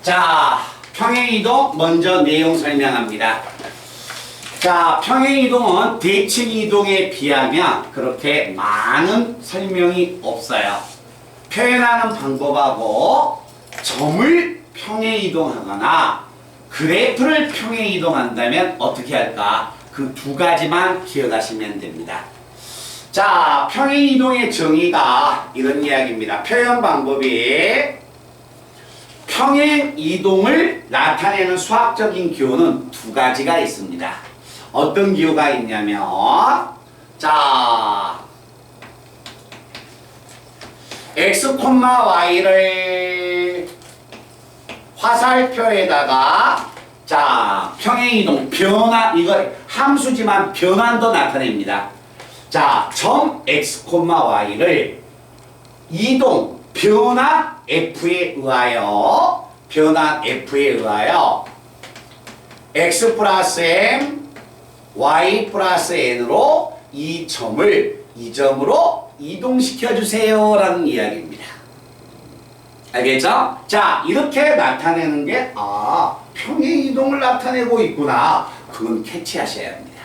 자, 평행이동 먼저 내용 설명합니다. 자, 평행이동은 대칭이동에 비하면 그렇게 많은 설명이 없어요. 표현하는 방법하고 점을 평행이동하거나 그래프를 평행이동한다면 어떻게 할까? 그 두 가지만 기억하시면 됩니다. 자, 평행이동의 정의가 이런 이야기입니다. 표현 방법이 평행이동을 나타내는 수학적인 기호는 두 가지가 있습니다. 어떤 기호가 있냐면, 자, x, y를 화살표에다가 자, 평행이동, 변환, 이거 함수지만 변환도 나타냅니다. 자, 점 x, y를 이동, 변환 f에 의하여 x 플러스 m, y 플러스 n으로 이 점으로 이동시켜 주세요 라는 이야기입니다. 알겠죠? 자, 이렇게 나타내는 게 평행이동을 나타내고 있구나. 그건 캐치하셔야 합니다.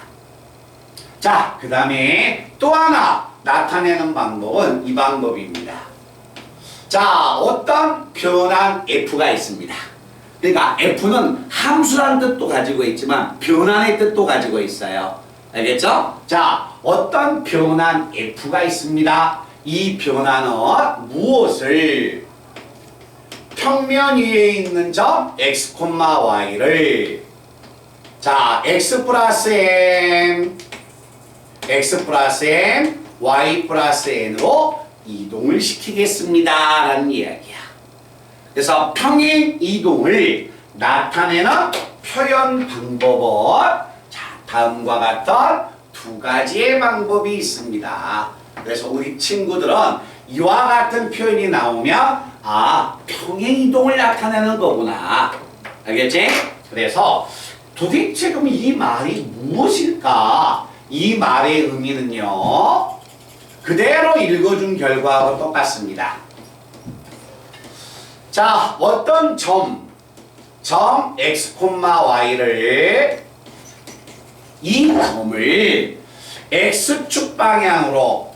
자, 그 다음에 또 하나 나타내는 방법은 이 방법입니다. 자, 어떤 변환 f가 있습니다. 그러니까 f는 함수라는 뜻도 가지고 있지만 변환의 뜻도 가지고 있어요. 알겠죠? 자, 어떤 변환 f가 있습니다. 이 변환은 무엇을 평면 위에 있는 점 x, y를 자, x 플러스 m, y 플러스 n으로 이동을 시키겠습니다 라는 이야기야. 그래서 평행이동을 나타내는 표현 방법은 자, 다음과 같은 두 가지의 방법이 있습니다. 그래서 우리 친구들은 이와 같은 표현이 나오면 평행이동을 나타내는 거구나. 알겠지? 그래서 도대체 그럼 이 말이 무엇일까? 이 말의 의미는요, 그대로 읽어준 결과와 똑같습니다. 자, 어떤 점 x, y를 이 점을 x축 방향으로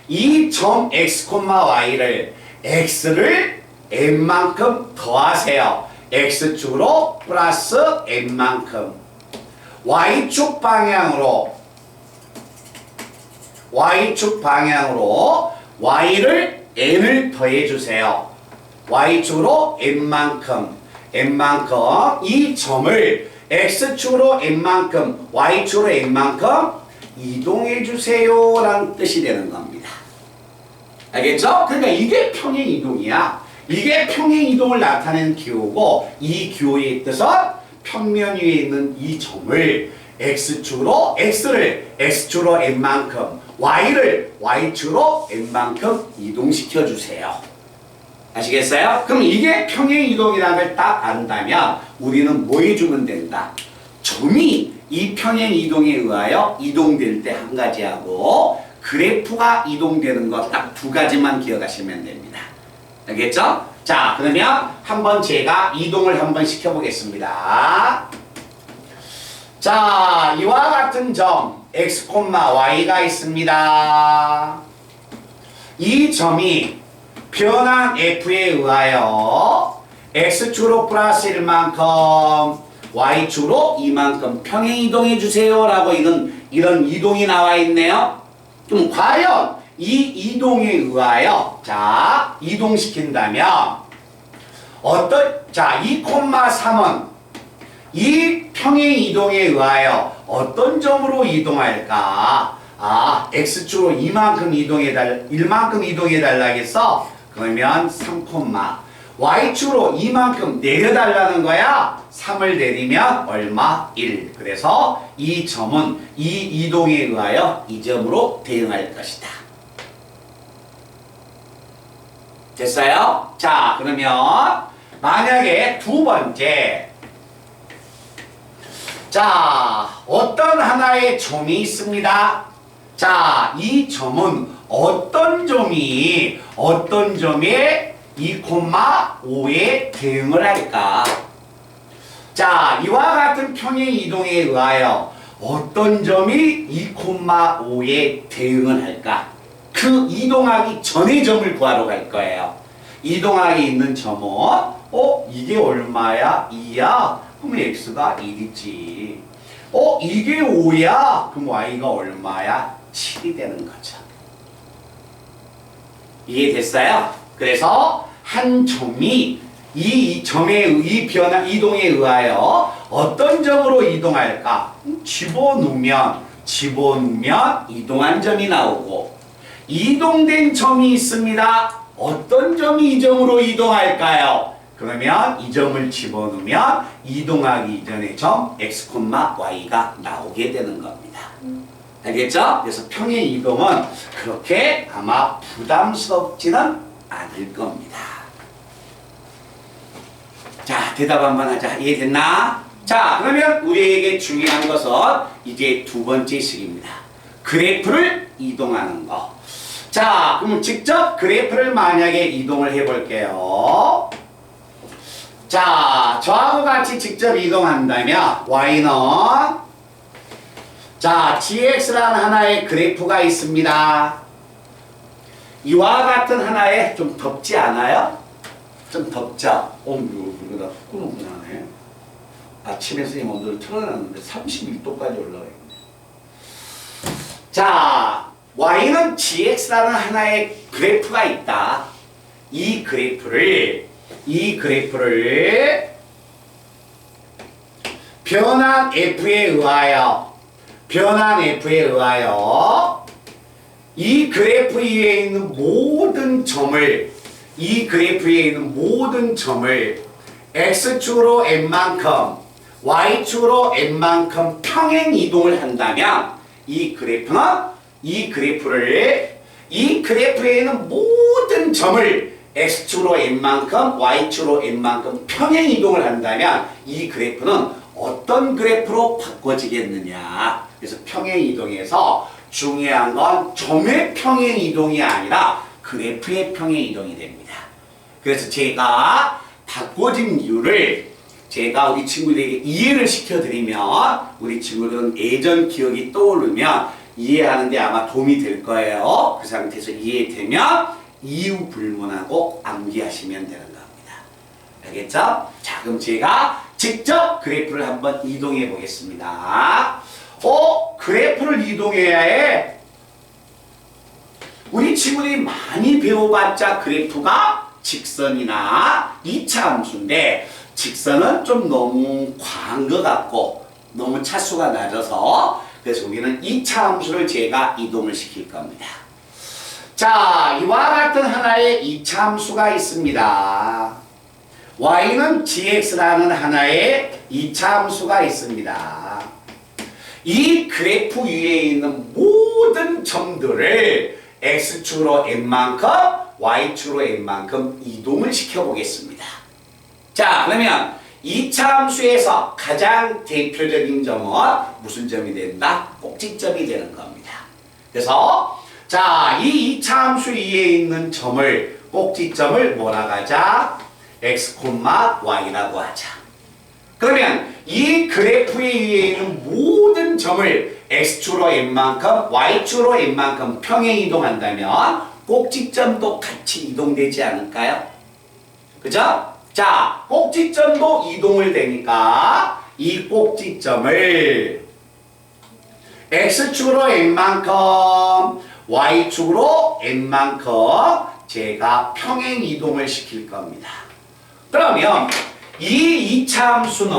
이 점 x, y를 x를 n만큼 더하세요. x축으로 플러스 n만큼 y축 방향으로 y를 n을 더해주세요. y축으로 n만큼 이 점을 x축으로 n만큼 y축으로 n만큼 이동해주세요 라는 뜻이 되는 겁니다. 알겠죠? 그러니까 이게 평행이동이야. 이게 평행이동을 나타내는 기호고, 이 기호의 뜻은 평면 위에 있는 이 점을 x축으로 n만큼 y를 y축으로 n만큼 이동시켜 주세요. 아시겠어요? 그럼 이게 평행이동이라는 걸 딱 안다면 우리는 뭐 해주면 된다? 점이 이 평행이동에 의하여 이동될 때 한 가지하고 그래프가 이동되는 것 딱 두 가지만 기억하시면 됩니다. 알겠죠? 자, 그러면 한번 제가 이동을 한번 시켜보겠습니다. 자, 이와 같은 점 x, y가 있습니다. 이 점이 변환 f에 의하여 x축으로 플러스 1만큼 y축으로 이만큼 평행이동해 주세요 라고 이런 이동이 나와 있네요. 그럼 과연 이 이동에 의하여 자, 이동시킨다면 자, 2,3은 이 평행이동에 의하여 어떤 점으로 이동할까? x축으로 1만큼 이동해달라겠어? 그러면 3, y축으로 이만큼 내려달라는 거야. 3을 내리면 얼마? 1. 그래서 이 점은 이 이동에 의하여 이 점으로 대응할 것이다. 됐어요? 자, 그러면 만약에 두 번째, 자, 어떤 하나의 점이 있습니다. 자, 이 점은 어떤 점에 2,5에 대응을 할까? 자, 이와 같은 평행 이동에 의하여 어떤 점이 2,5에 대응을 할까? 그 이동하기 전의 점을 구하러 갈 거예요. 이동하기 있는 점은 이게 얼마야? 2야? 그럼 x가 1이지. 이게 5야? 그럼 y가 얼마야? 7이 되는 거죠. 이해됐어요? 그래서 한 점이 이 이동에 의하여 어떤 점으로 이동할까? 집어넣으면 이동한 점이 나오고, 이동된 점이 있습니다. 어떤 점이 이 점으로 이동할까요? 그러면 이 점을 집어넣으면 이동하기 이전의 점 x, y가 나오게 되는 겁니다. 알겠죠? 그래서 평행 이동은 그렇게 아마 부담스럽지는 않을 겁니다. 자, 대답 한번 하자. 이해됐나? 자, 그러면 우리에게 중요한 것은 이제 두 번째 식입니다. 그래프를 이동하는 거. 자, 그럼 직접 그래프를 만약에 이동을 해볼게요. 자, 저하고 같이 직접 이동한다면 y는 자, gx라는 하나의 그래프가 있습니다. 이와 같은 하나의 좀 덥지 않아요? 좀 덥죠? 이거 나 후끈후끈하네. 아침에 선생님 온도를 틀어놨는데 31도까지 올라가 있네. 자, y는 gx라는 하나의 그래프가 있다. 이 그래프를 변한 f에 의하여 이 그래프 위에 있는 모든 점을 x축으로 n만큼 y축으로 n만큼 평행 이동을 한다면 이 그래프에 있는 모든 점을 x축으로 n만큼 y축으로 n만큼 평행 이동을 한다면 이 그래프는 어떤 그래프로 바꿔지겠느냐. 그래서 평행 이동에서 중요한 건 점의 평행 이동이 아니라 그래프의 평행 이동이 됩니다. 그래서 제가 바꿔진 이유를 제가 우리 친구들에게 이해를 시켜드리면 우리 친구들은 예전 기억이 떠오르면 이해하는데 아마 도움이 될 거예요. 그 상태에서 이해되면 이유 불문하고 암기하시면 되는 겁니다. 알겠죠? 자, 그럼 제가 직접 그래프를 한번 이동해 보겠습니다. 그래프를 이동해야 해. 우리 친구들이 많이 배워봤자 그래프가 직선이나 2차 함수인데 직선은 좀 너무 과한 것 같고 너무 차수가 낮아서 그래서 우리는 2차 함수를 제가 이동을 시킬 겁니다. 자, 이와 같은 하나의 2차 함수가 있습니다. y는 gx라는 하나의 2차 함수가 있습니다. 이 그래프 위에 있는 모든 점들을 x축으로 n만큼 y축으로 n만큼 이동을 시켜보겠습니다. 자, 그러면 2차 함수에서 가장 대표적인 점은 무슨 점이 된다? 꼭지점이 되는 겁니다. 그래서 자, 이 2차 함수 위에 있는 점을 꼭지점을 뭐라고 하자? x, y라고 하자. 그러면 이 그래프 위에 있는 모든 점을 x축으로 n만큼 y축으로 n만큼 평행 이동한다면 꼭지점도 같이 이동되지 않을까요? 그죠? 자, 꼭지점도 이동을 되니까 이 꼭지점을 x축으로 n만큼 y축으로 n만큼 제가 평행 이동을 시킬 겁니다. 그러면 이 2차 함수는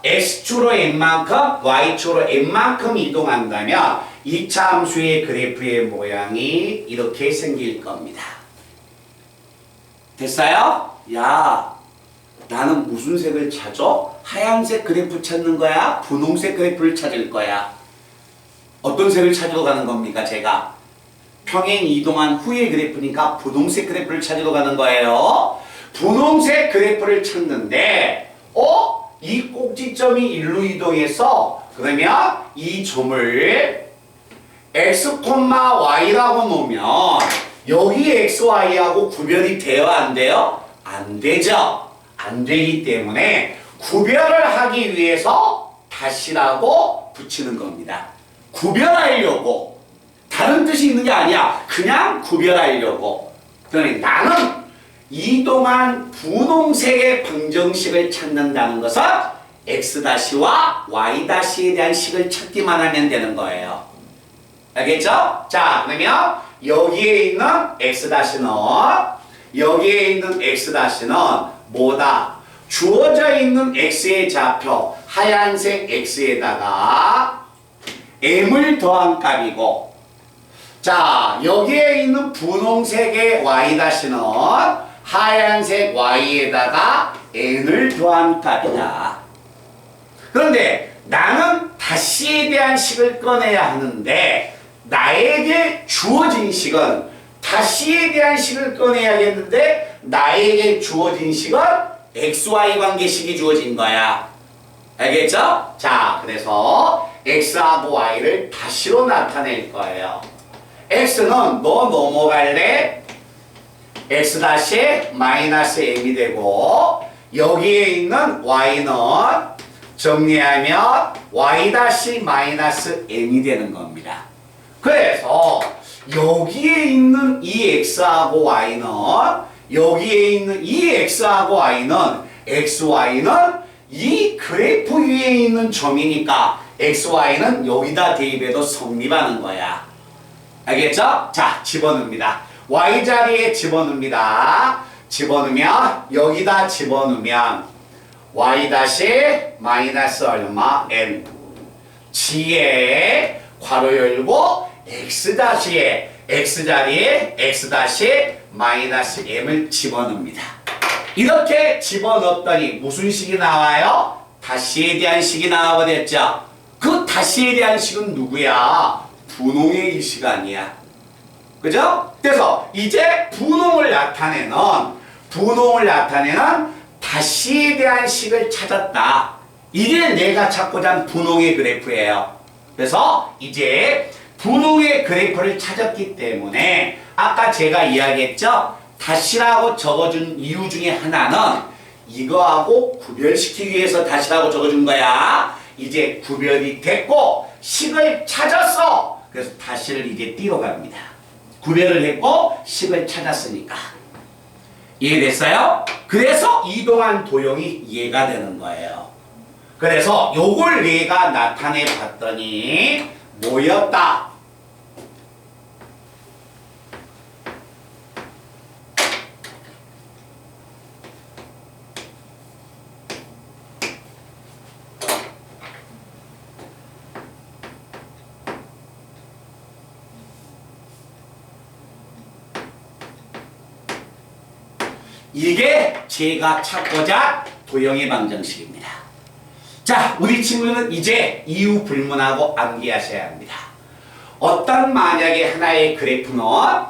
x축으로 n만큼 y축으로 n만큼 이동한다면 2차 함수의 그래프의 모양이 이렇게 생길 겁니다. 됐어요? 야, 나는 무슨 색을 찾아? 하얀색 그래프 찾는 거야? 분홍색 그래프를 찾을 거야? 어떤 색을 찾으러 가는 겁니까, 제가? 평행 이동한 후의 그래프니까 분홍색 그래프를 찾으러 가는 거예요. 분홍색 그래프를 찾는데 이 꼭지점이 일로 이동해서 그러면 이 점을 x, y라고 놓으면 여기 x, y하고 구별이 돼요? 안 돼요? 안 되죠. 안 되기 때문에 구별을 하기 위해서 다시라고 붙이는 겁니다. 구별하려고. 다른 뜻이 있는 게 아니야. 그냥 구별하려고. 그러니 나는 이동한 분홍색의 방정식을 찾는다는 것은 x-와 y-에 대한 식을 찾기만 하면 되는 거예요. 알겠죠? 자, 그러면 여기에 있는 x-는 여기에 있는 x-는 뭐다? 주어져 있는 x의 좌표 하얀색 x에다가 m을 더한 값이고, 자, 여기에 있는 분홍색의 y-는 하얀색 y에다가 n을 더한 값이다. 그런데 나는 다시에 대한 식을 꺼내야 하는데 나에게 주어진 식은 다시에 대한 식을 꺼내야겠는데 나에게 주어진 식은 xy 관계식이 주어진 거야. 알겠죠? 자, 그래서 x하고 y를 다시로 나타낼 거예요. x는 너 넘어갈래? x 마이너스 m이 되고, 여기에 있는 y는 정리하면 y 마이너스 m이 되는 겁니다. 그래서 여기에 있는 이 x하고 y는, 여기에 있는 이 x하고 y는, xy는 이 그래프 위에 있는 점이니까 xy는 여기다 대입해도 성립하는 거야. 알겠죠? 자, 집어넣습니다. y자리에 집어넣습니다. 집어넣으면 여기다 집어넣으면 y 마이너스 얼마? m g에 괄호 열고 x에 x자리에 x 마이너스 m을 집어넣습니다. 이렇게 집어넣었더니 무슨 식이 나와요? 다시에 대한 식이 나와버렸죠. 그 다시에 대한 식은 누구야? 분홍의 이 시간이야. 그죠? 그래서 이제 분홍을 나타내는 다시에 대한 식을 찾았다. 이게 내가 찾고자 한 분홍의 그래프예요. 그래서 이제 분홍의 그래프를 찾았기 때문에 아까 제가 이야기했죠? 다시라고 적어준 이유 중에 하나는 이거하고 구별시키기 위해서 다시라고 적어준 거야. 이제 구별이 됐고 식을 찾았어. 그래서 다시를 이제 띄러 갑니다. 구별을 했고 식을 찾았으니까. 이해됐어요? 그래서 이동한 도형이 이해가 되는 거예요. 그래서 요걸 내가 나타내 봤더니 뭐였다? 이게 제가 찾고자 도형의 방정식입니다. 자, 우리 친구는 이제 이유 불문하고 암기하셔야 합니다. 어떤 만약에 하나의 그래프는,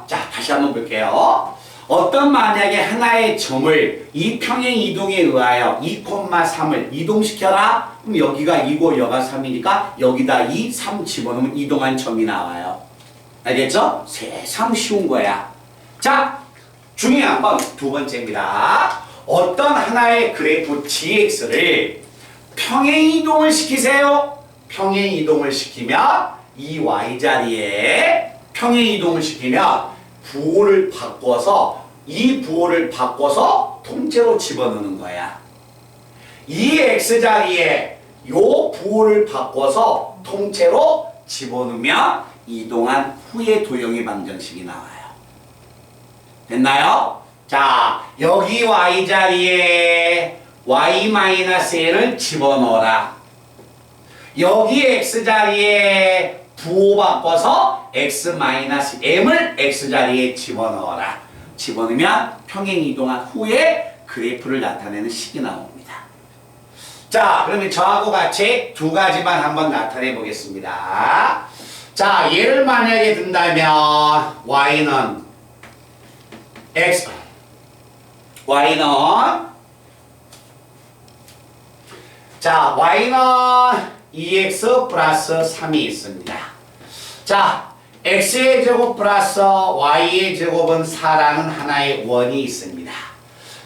자, 다시 한번 볼게요. 어떤 만약에 하나의 점을 이 평행 이동에 의하여 2,3을 이동시켜라. 그럼 여기가 2고 여가 3이니까 여기다 2, 3 집어넣으면 이동한 점이 나와요. 알겠죠? 세상 쉬운 거야. 자, 중요한 건 두 번째입니다. 어떤 하나의 그래프 gx를 평행 이동을 시키세요. 평행 이동을 시키면 이 y자리에 평행 이동을 시키면 부호를 바꿔서 이 부호를 바꿔서 통째로 집어넣는 거야. 이 x자리에 요 부호를 바꿔서 통째로 집어넣으면 이동한 후의 도형의 방정식이 나와요. 됐나요? 자, 여기 y자리에 y-n을 집어넣어라. 여기 x자리에 부호 바꿔서 x-m을 x자리에 집어넣어라. 집어넣으면 평행 이동한 후에 그래프를 나타내는 식이 나옵니다. 자, 그러면 저하고 같이 두 가지만 한번 나타내 보겠습니다. 자, 예를 만약에 든다면 y는 x, y는, 자, y는 2x 플러스 3이 있습니다. 자, x의 제곱 플러스 y의 제곱은 4라는 하나의 원이 있습니다.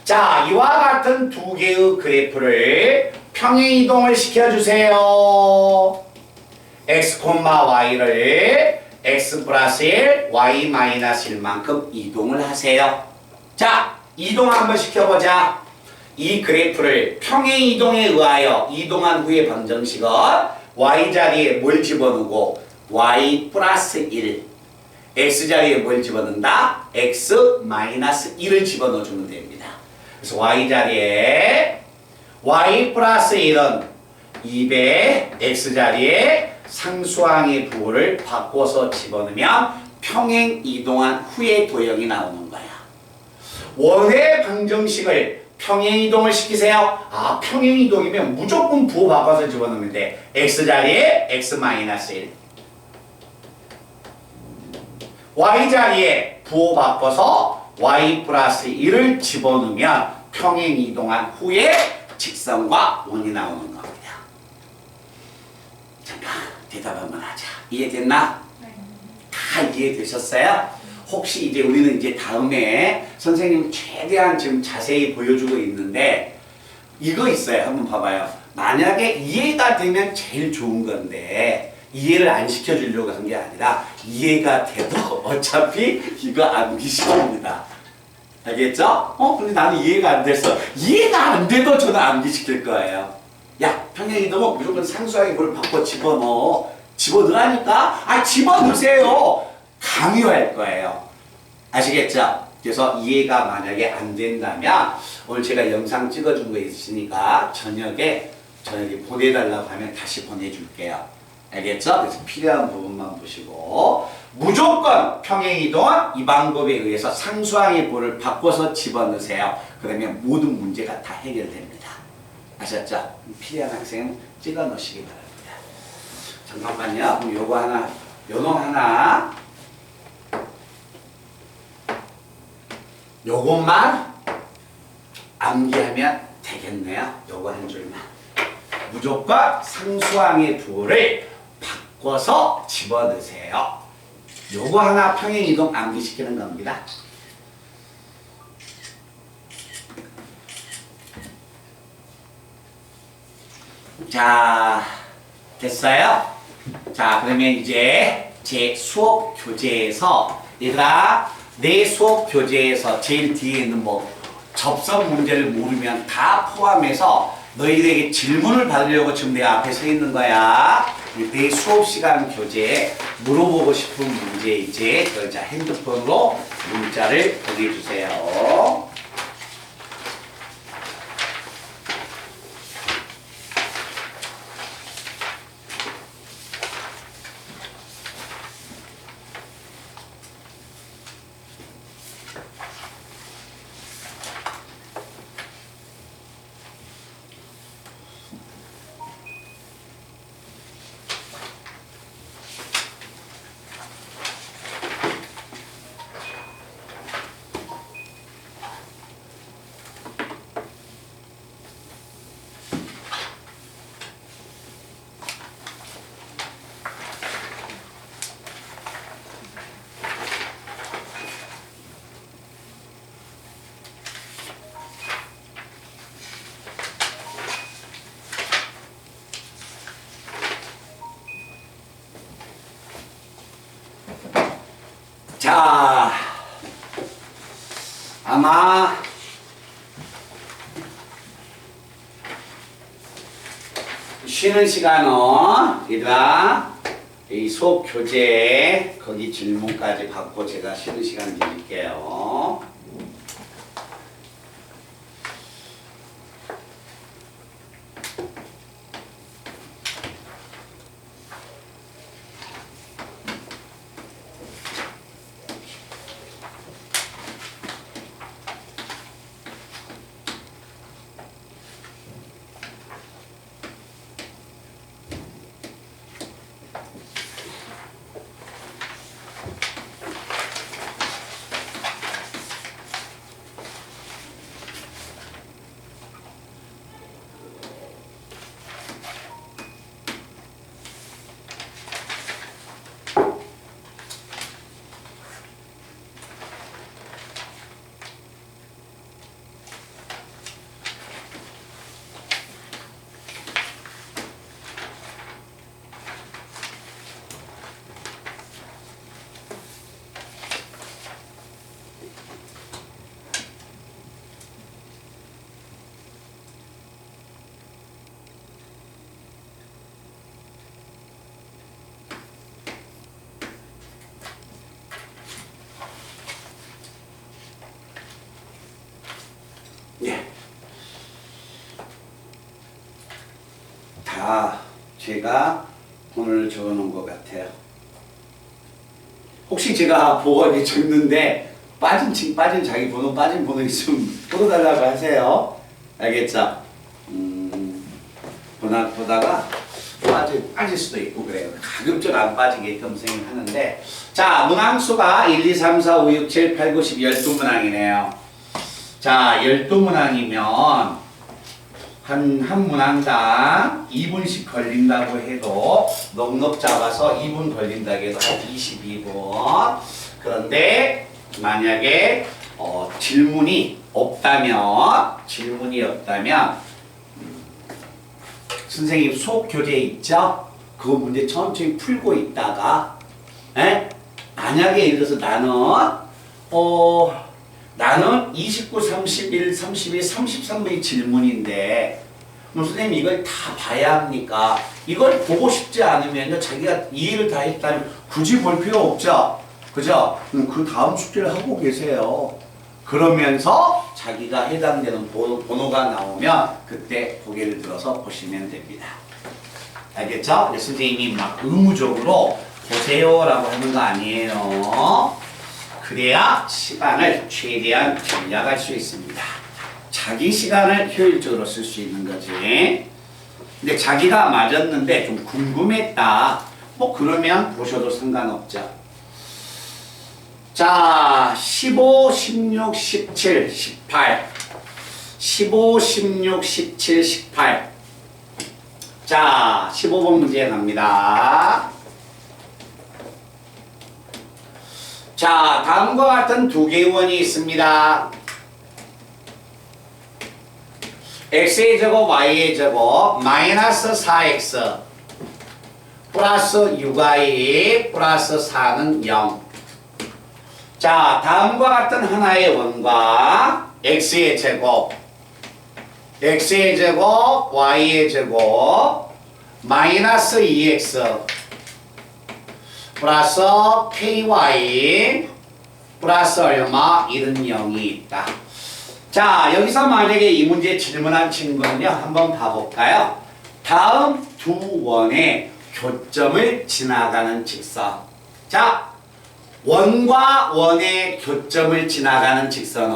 자, 이와 같은 두 개의 그래프를 평행이동을 시켜주세요. x, y를 x 플러스 1, y 마이너스 1만큼 이동을 하세요. 자, 이동 한번 시켜보자. 이 그래프를 평행이동에 의하여 이동한 후의 방정식은 y 자리에 뭘 집어넣고 y 플러스 1, x 자리에 뭘 집어넣는다? x 마이너스 1을 집어넣어주면 됩니다. 그래서 y 자리에 y 플러스 1은 2배 x 자리에 상수항의 부호를 바꿔서 집어넣으면 평행 이동한 후의 도형이 나오는 거야. 원의 방정식을 평행 이동을 시키세요. 아, 평행 이동이면 무조건 부호 바꿔서 집어넣으면 돼. x 자리에 x 마이너스 1, y 자리에 부호 바꿔서 y 플러스 1을 집어넣으면 평행 이동한 후에 직선과 원이 나오는 겁니다. 잠깐 대답 한번 하자. 이해됐나? 다 이해되셨어요? 혹시 이제 우리는 이제 다음에 선생님 최대한 지금 자세히 보여주고 있는데 이거 있어요. 한번 봐봐요. 만약에 이해가 되면 제일 좋은 건데 이해를 안 시켜주려고 한 게 아니라 이해가 돼도 어차피 이거 암기시킵니다. 알겠죠? 근데 나는 이해가 안 돼서 이해가 안 돼도 저는 암기시킬 거예요. 야, 평행이동은 무조건 상수항의 뭘 바꿔 집어넣어. 집어넣으라니까? 아, 집어넣으세요. 강요할 거예요. 아시겠죠? 그래서 이해가 만약에 안 된다면 오늘 제가 영상 찍어준 거 있으니까 저녁에 보내달라고 하면 다시 보내줄게요. 알겠죠? 그래서 필요한 부분만 보시고 무조건 평행이동은 이 방법에 의해서 상수항의 부호를 바꿔서 집어넣으세요. 그러면 모든 문제가 다 해결됩니다. 아셨죠? 필요한 학생은 찍어 넣으시기 바랍니다. 잠깐만요. 그럼 요거 하나, 요놈 하나, 요것만 암기하면 되겠네요. 요거 한 줄만. 무조건 상수항의 부호를 바꿔서 집어넣으세요. 요거 하나 평행이동 암기시키는 겁니다. 자, 됐어요? 자, 그러면 이제 제 수업 교재에서 얘들아, 내 수업 교재에서 제일 뒤에 있는 뭐 접선 문제를 모르면 다 포함해서 너희들에게 질문을 받으려고 지금 내 앞에 서 있는 거야. 내 수업 시간 교재에 물어보고 싶은 문제 이제 자 핸드폰으로 문자를 보내주세요. 자, 아마 쉬는 시간은 얘들아 이 수업 교재 거기 질문까지 받고 제가 쉬는 시간 드릴게요. 예. 다 제가 오늘 적어놓은 것 같아요. 혹시 제가 보고하게 적는데 빠진 자기 번호 빠진 번호 있으면 풀어달라고 하세요. 알겠죠? 보다가 빠질 수도 있고 그래요. 가급적 안 빠지게끔 생각하는데, 자, 문항수가 1, 2, 3, 4, 5, 6, 7, 8, 9, 10, 12문항이네요. 자, 12문항이면 한 문항당 2분씩 걸린다고 해도 넉넉 잡아서 2분 걸린다고 해도 한 22분. 그런데 만약에 질문이 없다면 선생님 수업 교재 있죠? 그거 문제 천천히 풀고 있다가 만약에 예를 들어서 나는 29, 31, 32, 33번의 질문인데 선생님 이걸 다 봐야 합니까? 이걸 보고 싶지 않으면 자기가 이해를 다 했다면 굳이 볼 필요 없죠? 그죠? 그 다음 숙제를 하고 계세요. 그러면서 자기가 해당되는 번호가 나오면 그때 고개를 들어서 보시면 됩니다. 알겠죠? 선생님이 막 의무적으로 보세요라고 하는 거 아니에요. 그래야 시간을 최대한 절약할 수 있습니다. 자기 시간을 효율적으로 쓸 수 있는 거지. 근데 자기가 맞았는데 좀 궁금했다. 그러면 보셔도 상관없죠. 자, 15, 16, 17, 18. 15, 16, 17, 18. 자, 15번 문제 갑니다. 자, 다음과 같은 두 개의 원이 있습니다. x의 제곱, y의 제곱, 마이너스 4x, 플러스 6y, 플러스 4는 0. 자, 다음과 같은 하나의 원과 x의 제곱, y의 제곱, 마이너스 2x, 플러스 ky, 플러스 얼마? 이런 0이 있다. 자, 여기서 만약에 이 문제 질문한 친구는요, 한번 봐볼까요? 다음 두 원의 교점을 지나가는 직선. 자, 원과 원의 교점을 지나가는 직선은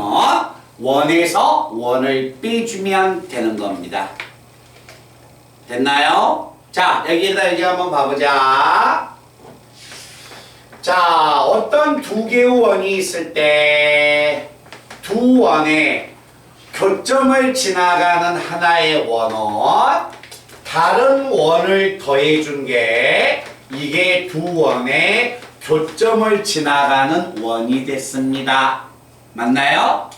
원에서 원을 빼주면 되는 겁니다. 됐나요? 자, 여기 한번 봐보자. 자, 어떤 두 개의 원이 있을 때 두 원의 교점을 지나가는 하나의 원은 다른 원을 더해준 게 이게 두 원의 교점을 지나가는 원이 됐습니다. 맞나요?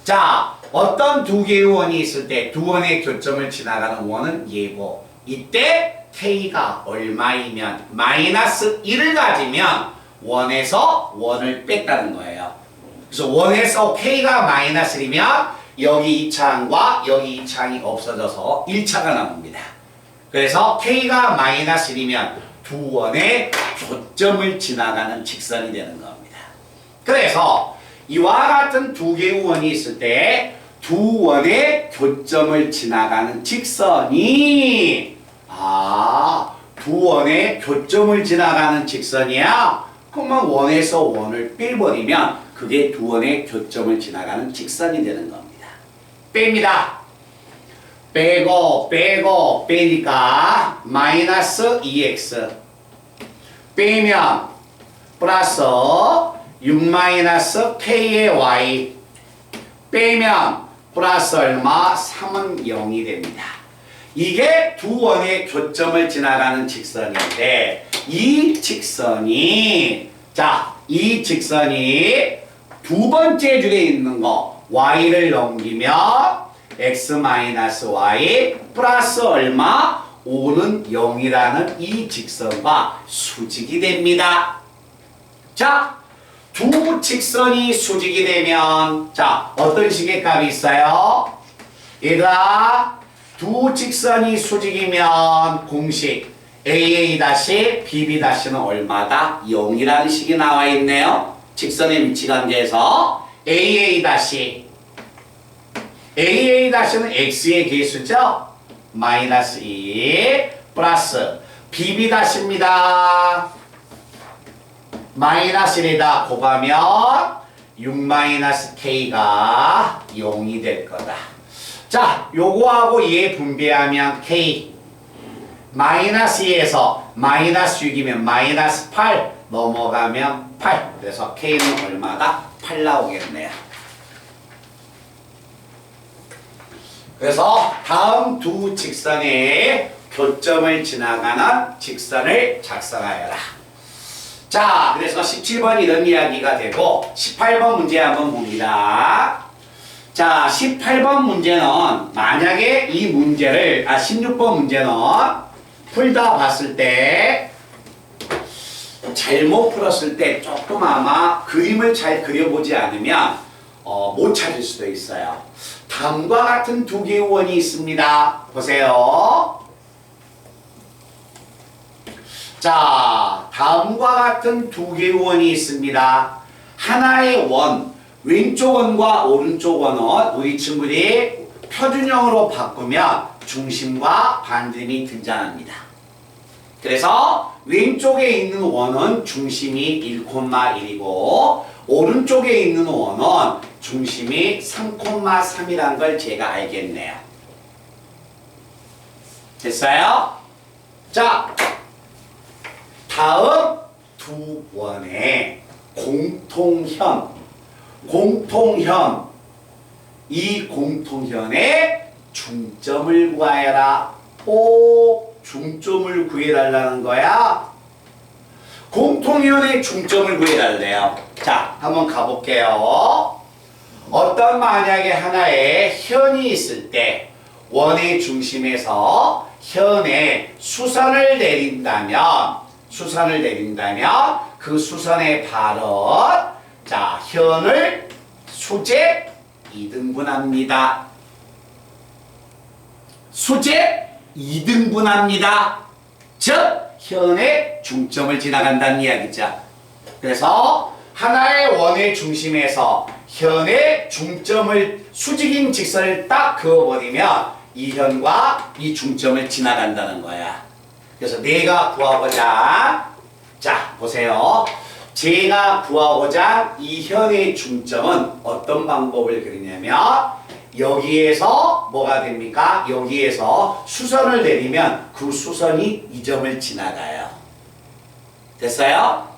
자, 어떤 두 개의 원이 있을 때 두 원의 교점을 지나가는 원은 얘고, 이때 k가 얼마이면 마이너스 1을 가지면 원에서 원을 뺐다는 거예요. 그래서 원에서 k가 마이너스 1이면 여기 2차항과 여기 2차항이 없어져서 1차가 나옵니다. 그래서 k가 마이너스 1이면 두 원의 교점을 지나가는 직선이 되는 겁니다. 그래서 이와 같은 두 개의 원이 있을 때 두 원의 교점을 지나가는 직선이 두 원의 교점을 지나가는 직선이야? 그러면 원에서 원을 빼버리면 그게 두 원의 교점을 지나가는 직선이 되는 겁니다. 뺍니다. 빼고 빼니까 마이너스 2x 빼면 플러스 6 마이너스 k의 y 빼면 플러스 얼마? 3은 0이 됩니다. 이게 두 원의 교점을 지나가는 직선인데 이 직선이 두 번째 줄에 있는 거 y를 넘기면 x-y 플러스 얼마? 5는 0이라는 이 직선과 수직이 됩니다. 자, 두 직선이 수직이 되면 어떤 식의 값이 있어요? 얘들아, 두 직선이 수직이면 공식 AA-BB-는 얼마다? 0이라는 식이 나와 있네요. 직선의 위치 관계에서 AA- AA-는 x의 개수죠? 마이너스 2 플러스 BB-입니다. 마이너스 1에다 곱하면 6 마이너스 K가 0이 될 거다. 자, 요거하고 얘 분배하면 K 마이너스 2에서 마이너스 6이면 마이너스 8 넘어가면 8. 그래서 K는 얼마다? 8 나오겠네요. 그래서 다음 두 직선의 교점을 지나가는 직선을 작성하여라. 자, 그래서 17번 이런 이야기가 되고 18번 문제 한번 봅니다. 자, 18번 문제는 만약에 이 문제를 16번 문제는 풀다 봤을 때 잘못 풀었을 때 조금 아마 그림을 잘 그려보지 않으면 못 찾을 수도 있어요. 다음과 같은 두 개의 원이 있습니다. 보세요. 자, 다음과 같은 두 개의 원이 있습니다. 하나의 원, 왼쪽 원과 오른쪽 원은 우리 친구들이 표준형으로 바꾸면 중심과 반점이 등장합니다. 그래서 왼쪽에 있는 원은 중심이 1,1이고 오른쪽에 있는 원은 중심이 3,3이라는 걸 제가 알겠네요. 됐어요? 자, 다음 두 원의 공통현, 이 공통현의 중점을 구하여라. 중점을 구해달라는 거야. 공통현의 중점을 구해달래요. 자, 한번 가볼게요. 어떤 만약에 하나의 현이 있을 때 원의 중심에서 현에 수선을 내린다면 그 수선의 발은 자, 현을 수직 2등분합니다. 수직 2등분합니다. 즉 현의 중점을 지나간다는 이야기죠. 그래서 하나의 원의 중심에서 현의 중점을 수직인 직선을 딱 그어버리면 이 현과 이 중점을 지나간다는 거야. 그래서 내가 구하고자 자 보세요. 제가 구하고자 이 현의 중점은 어떤 방법을 그리냐면 여기에서 뭐가 됩니까? 여기에서 수선을 내리면 그 수선이 이 점을 지나가요. 됐어요?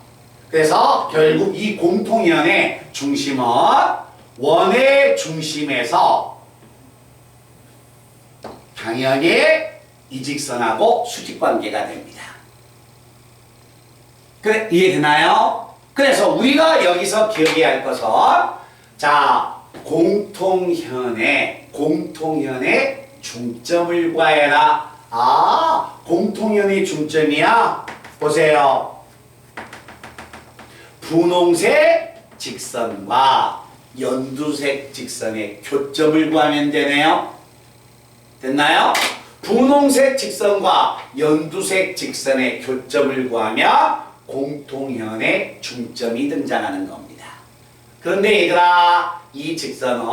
그래서 결국 이 공통현의 중심은 원의 중심에서 당연히 이 직선하고 수직관계가 됩니다. 그래, 이해되나요? 그래서 우리가 여기서 기억해야 할 것은 자 공통현의 중점을 구하여라. 공통현의 중점이야. 보세요. 분홍색 직선과 연두색 직선의 교점을 구하면 되네요. 됐나요? 분홍색 직선과 연두색 직선의 교점을 구하면 공통현의 중점이 등장하는 겁니다. 그런데 얘들아, 이 직선은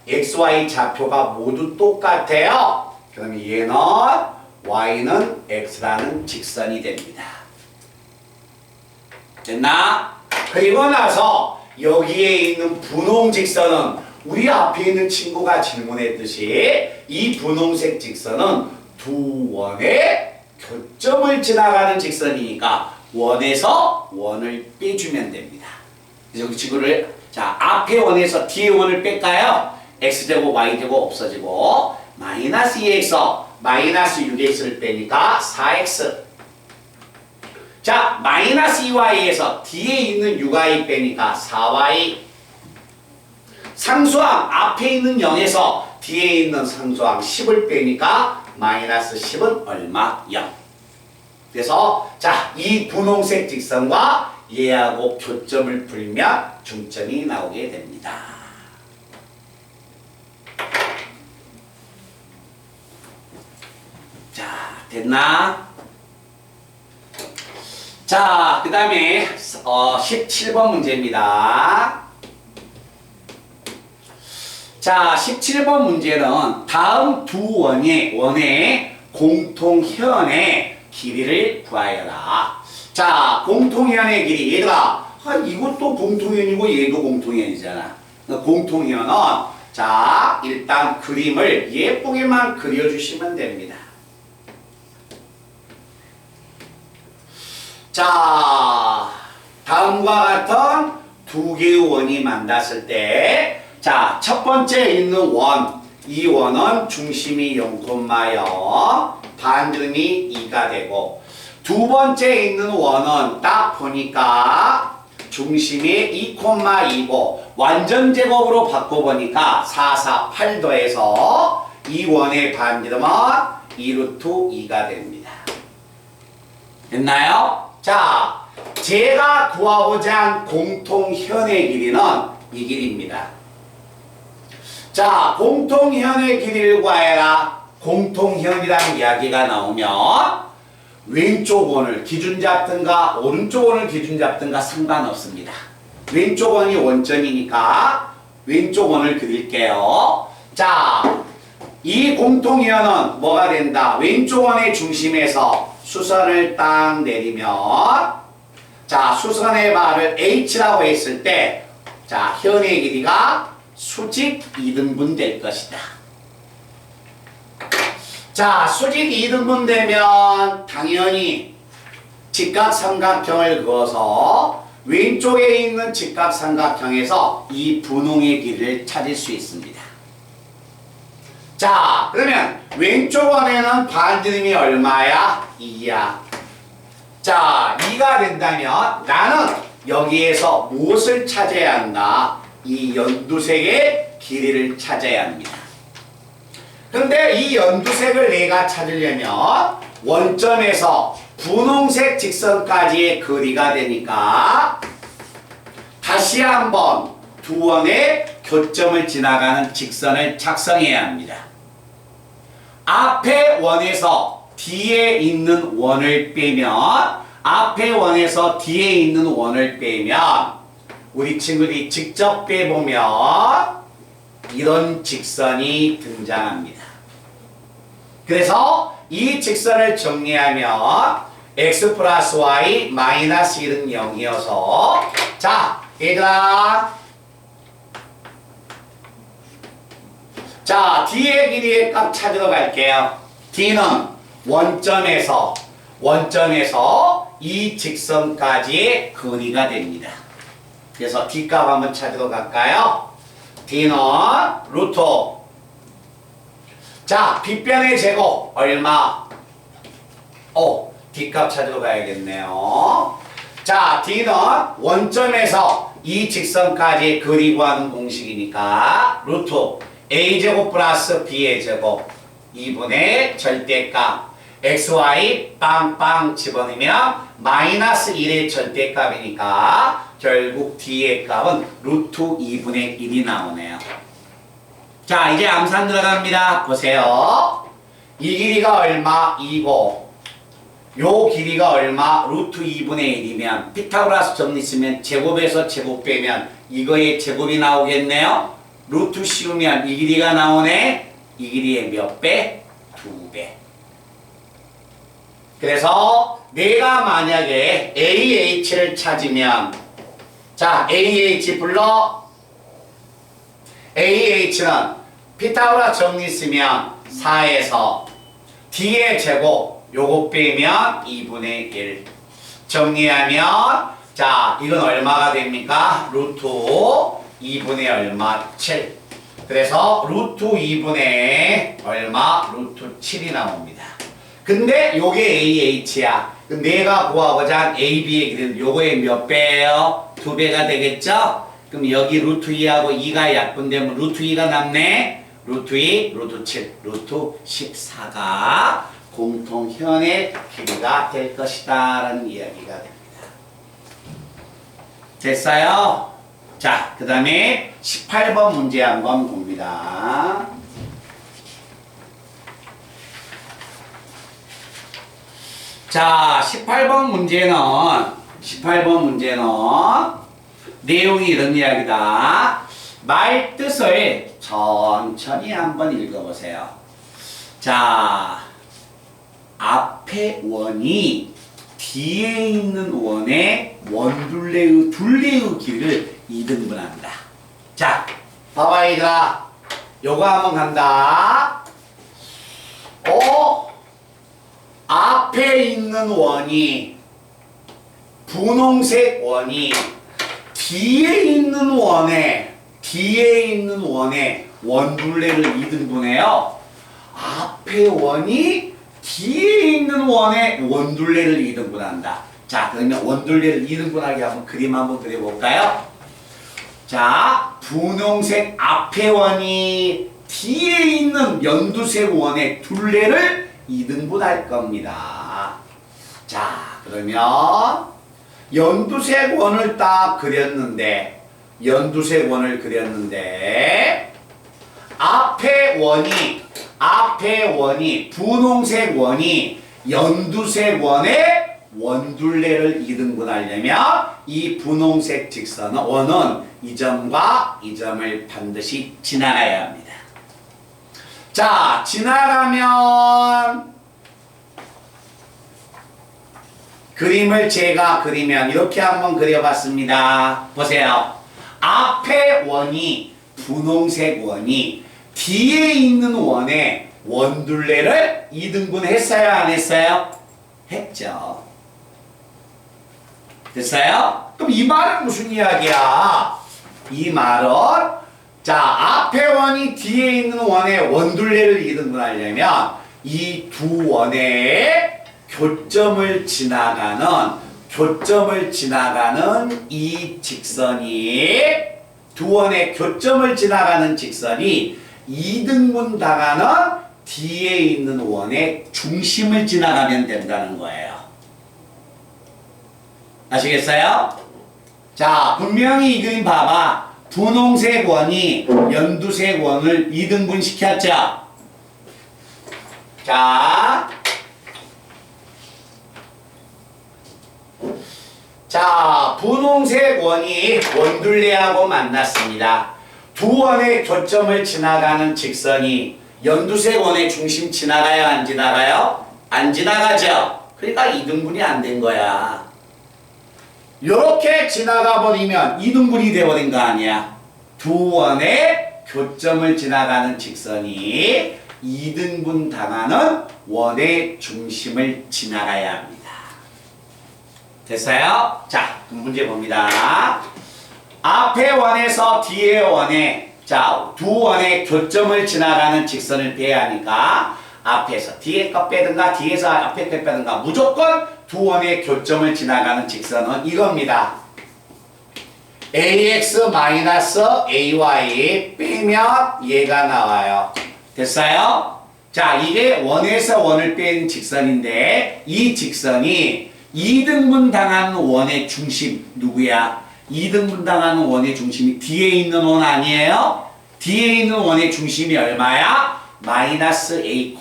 XY 좌표가 모두 똑같아요. 그러면 얘는 Y는 X라는 직선이 됩니다. 됐나? 그리고 나서 여기에 있는 분홍 직선은 우리 앞에 있는 친구가 질문했듯이 이 분홍색 직선은 두 원의 교점을 지나가는 직선이니까 원에서 원을 빼주면 됩니다. 그래서 그 친구를 자 앞에 원에서 뒤에 원을 뺄까요? x제곱 y제곱 없어지고 마이너스 2x 마이너스 6x를 빼니까 4x 자 마이너스 2y에서 뒤에 있는 6y 빼니까 4y 상수항 앞에 있는 0에서 뒤에 있는 상수항 10을 빼니까 마이너스 10은 얼마? 0. 그래서 자, 이 분홍색 직선과 얘하고 교점을 풀면 중점이 나오게 됩니다. 자, 됐나? 자, 그 다음에 17번 문제입니다. 자, 17번 문제는 다음 두 원의 공통현의 길이를 구하여라. 자, 공통현의 길이. 얘들아, 이것도 공통현이고 얘도 공통현이잖아. 공통현은 자, 일단 그림을 예쁘게만 그려주시면 됩니다. 자, 다음과 같은 두 개의 원이 만났을 때, 자, 첫 번째 있는 원, 이 원은 중심이 0,0, 반지름이 2가 되고, 두 번째 있는 원은 딱 보니까 중심이 2,2고 완전 제곱으로 바꿔보니까 4, 4, 8도에서 이 원의 반지름은 2루트 2가 됩니다. 됐나요? 자, 제가 구하고자 한 공통현의 길이는 이 길이입니다. 자, 공통현의 길이를 구하여라. 공통현이라는 이야기가 나오면 왼쪽 원을 기준 잡든가 오른쪽 원을 기준 잡든가 상관없습니다. 왼쪽 원이 원점이니까 왼쪽 원을 그릴게요. 자, 이 공통현은 뭐가 된다? 왼쪽 원의 중심에서 수선을 딱 내리면, 자, 수선의 발을 H라고 했을 때, 자, 현의 길이가 수직 2등분 될 것이다. 자, 수직 2등분 되면 당연히 직각삼각형을 그어서 왼쪽에 있는 직각삼각형에서 이 분홍의 길이를 찾을 수 있습니다. 자, 그러면 왼쪽 원에는 반지름이 얼마야? 2야. 자, 2가 된다면 나는 여기에서 무엇을 찾아야 한다? 이 연두색의 길이를 찾아야 합니다. 근데 이 연두색을 내가 찾으려면 원점에서 분홍색 직선까지의 거리가 되니까 다시 한번 두 원의 교점을 지나가는 직선을 작성해야 합니다. 앞에 원에서 뒤에 있는 원을 빼면, 앞에 원에서 뒤에 있는 원을 빼면 우리 친구들이 직접 빼보면 이런 직선이 등장합니다. 그래서 이 직선을 정리하면 x 플러스 y 마이너스 1은 0이어서, 자, 얘들아, 자, D의 길이의 값 찾으러 갈게요. D는 원점에서 이 직선까지의 거리가 됩니다. 그래서 D 값 한번 찾으러 갈까요? D는 루트, 자, 빗변의 제곱 얼마? D 값 찾으러 가야겠네요. 자, D는 원점에서 이 직선까지 거리 구하는 공식이니까 루트 A제곱 플러스 B의 제곱 2분의 절대값 XY 빵빵 집어넣으면 마이너스 1의 절대값이니까 결국 D의 값은 루트 2분의 1이 나오네요. 자, 이제 암산 들어갑니다. 보세요. 이 길이가 얼마? 2고 요 길이가 얼마? 루트 2분의 1이면 피타고라스 정리 쓰면 제곱에서 제곱 빼면 이거의 제곱이 나오겠네요. 루트 씌우면 이 길이가 나오네. 이 길이의 몇 배? 2배. 그래서 내가 만약에 AH를 찾으면, 자, AH 불러. AH는 피타고라스 정리 쓰면 4에서 D의 제곱 요거 빼면 2분의 1 정리하면, 자, 이건 얼마가 됩니까? 루트 2분의 얼마? 7. 그래서 루트 2분의 얼마? 루트 7이 나옵니다. 근데 요게 AH야. 내가 구하고자 한 AB의 길이는 요거의 몇 배예요? 2배가 되겠죠? 그럼 여기 루트 2하고 2가 약분되면 루트 2가 남네. 루트 2, 루트 7, 루트 14가 공통현의 길이가 될 것이다 라는 이야기가 됩니다. 됐어요? 자, 그 다음에 18번 문제 한번 봅니다. 자, 18번 문제는 내용이 이런 이야기다. 말 뜻을 천천히 한번 읽어보세요. 자, 앞에 원이 뒤에 있는 원의 원둘레의 둘레의 길이를 2등분한다. 자, 봐봐 얘들아. 요거 한번 간다. 앞에 있는 원이 분홍색 원이 뒤에 있는 원의 원둘레를 2등분해요. 앞에 원이 뒤에 있는 원의 원둘레를 2등분한다. 자, 그러면 원둘레를 2등분하게 한번 그림 한번 그려볼까요? 자, 분홍색 앞에 원이 뒤에 있는 연두색 원의 둘레를 2등분할 겁니다. 자, 그러면 연두색 원을 딱 그렸는데 앞에 원이 분홍색 원이 연두색 원의 원둘레를 2등분하려면 이 분홍색 직선 원은 이 점과 이 점을 반드시 지나가야 합니다. 자, 지나가면 그림을 제가 그리면 이렇게 한번 그려봤습니다. 보세요. 앞에 원이 분홍색 원이 뒤에 있는 원의 원둘레를 2등분 했어요? 안 했어요? 했죠. 됐어요? 그럼 이 말은 무슨 이야기야? 이 말은 자, 앞에 원이 뒤에 있는 원의 원둘레를 2등분하려면 이 두 원의 교점을 지나가는 이 직선이 두 원의 교점을 지나가는 직선이 2등분 당하는 뒤에 있는 원의 중심을 지나가면 된다는 거예요. 아시겠어요? 자, 분명히 이 그림 봐봐. 분홍색 원이 연두색 원을 2등분 시켰죠? 자, 분홍색 원이 원둘레하고 만났습니다. 두 원의 교점을 지나가는 직선이 연두색 원의 중심 지나가요? 안 지나가요? 안 지나가죠? 그러니까 2등분이 안 된 거야. 이렇게 지나가 버리면 2등분이 되어버린 거 아니야. 두 원의 교점을 지나가는 직선이 2등분 당하는 원의 중심을 지나가야 합니다. 됐어요? 자, 그럼 문제 봅니다. 앞에 원에서 뒤에 원에 두 원의 교점을 지나가는 직선을 배하니까 앞에서 뒤에 거 빼든가 뒤에서 앞에 거 빼든가 무조건 두 원의 교점을 지나가는 직선은 이겁니다. ax-ay 빼면 얘가 나와요. 됐어요? 자, 이게 원에서 원을 뺀 직선인데 이 직선이 2등분 당하는 원의 중심 누구야? 2등분 당하는 원의 중심이 뒤에 있는 원 아니에요? 뒤에 있는 원의 중심이 얼마야? -a,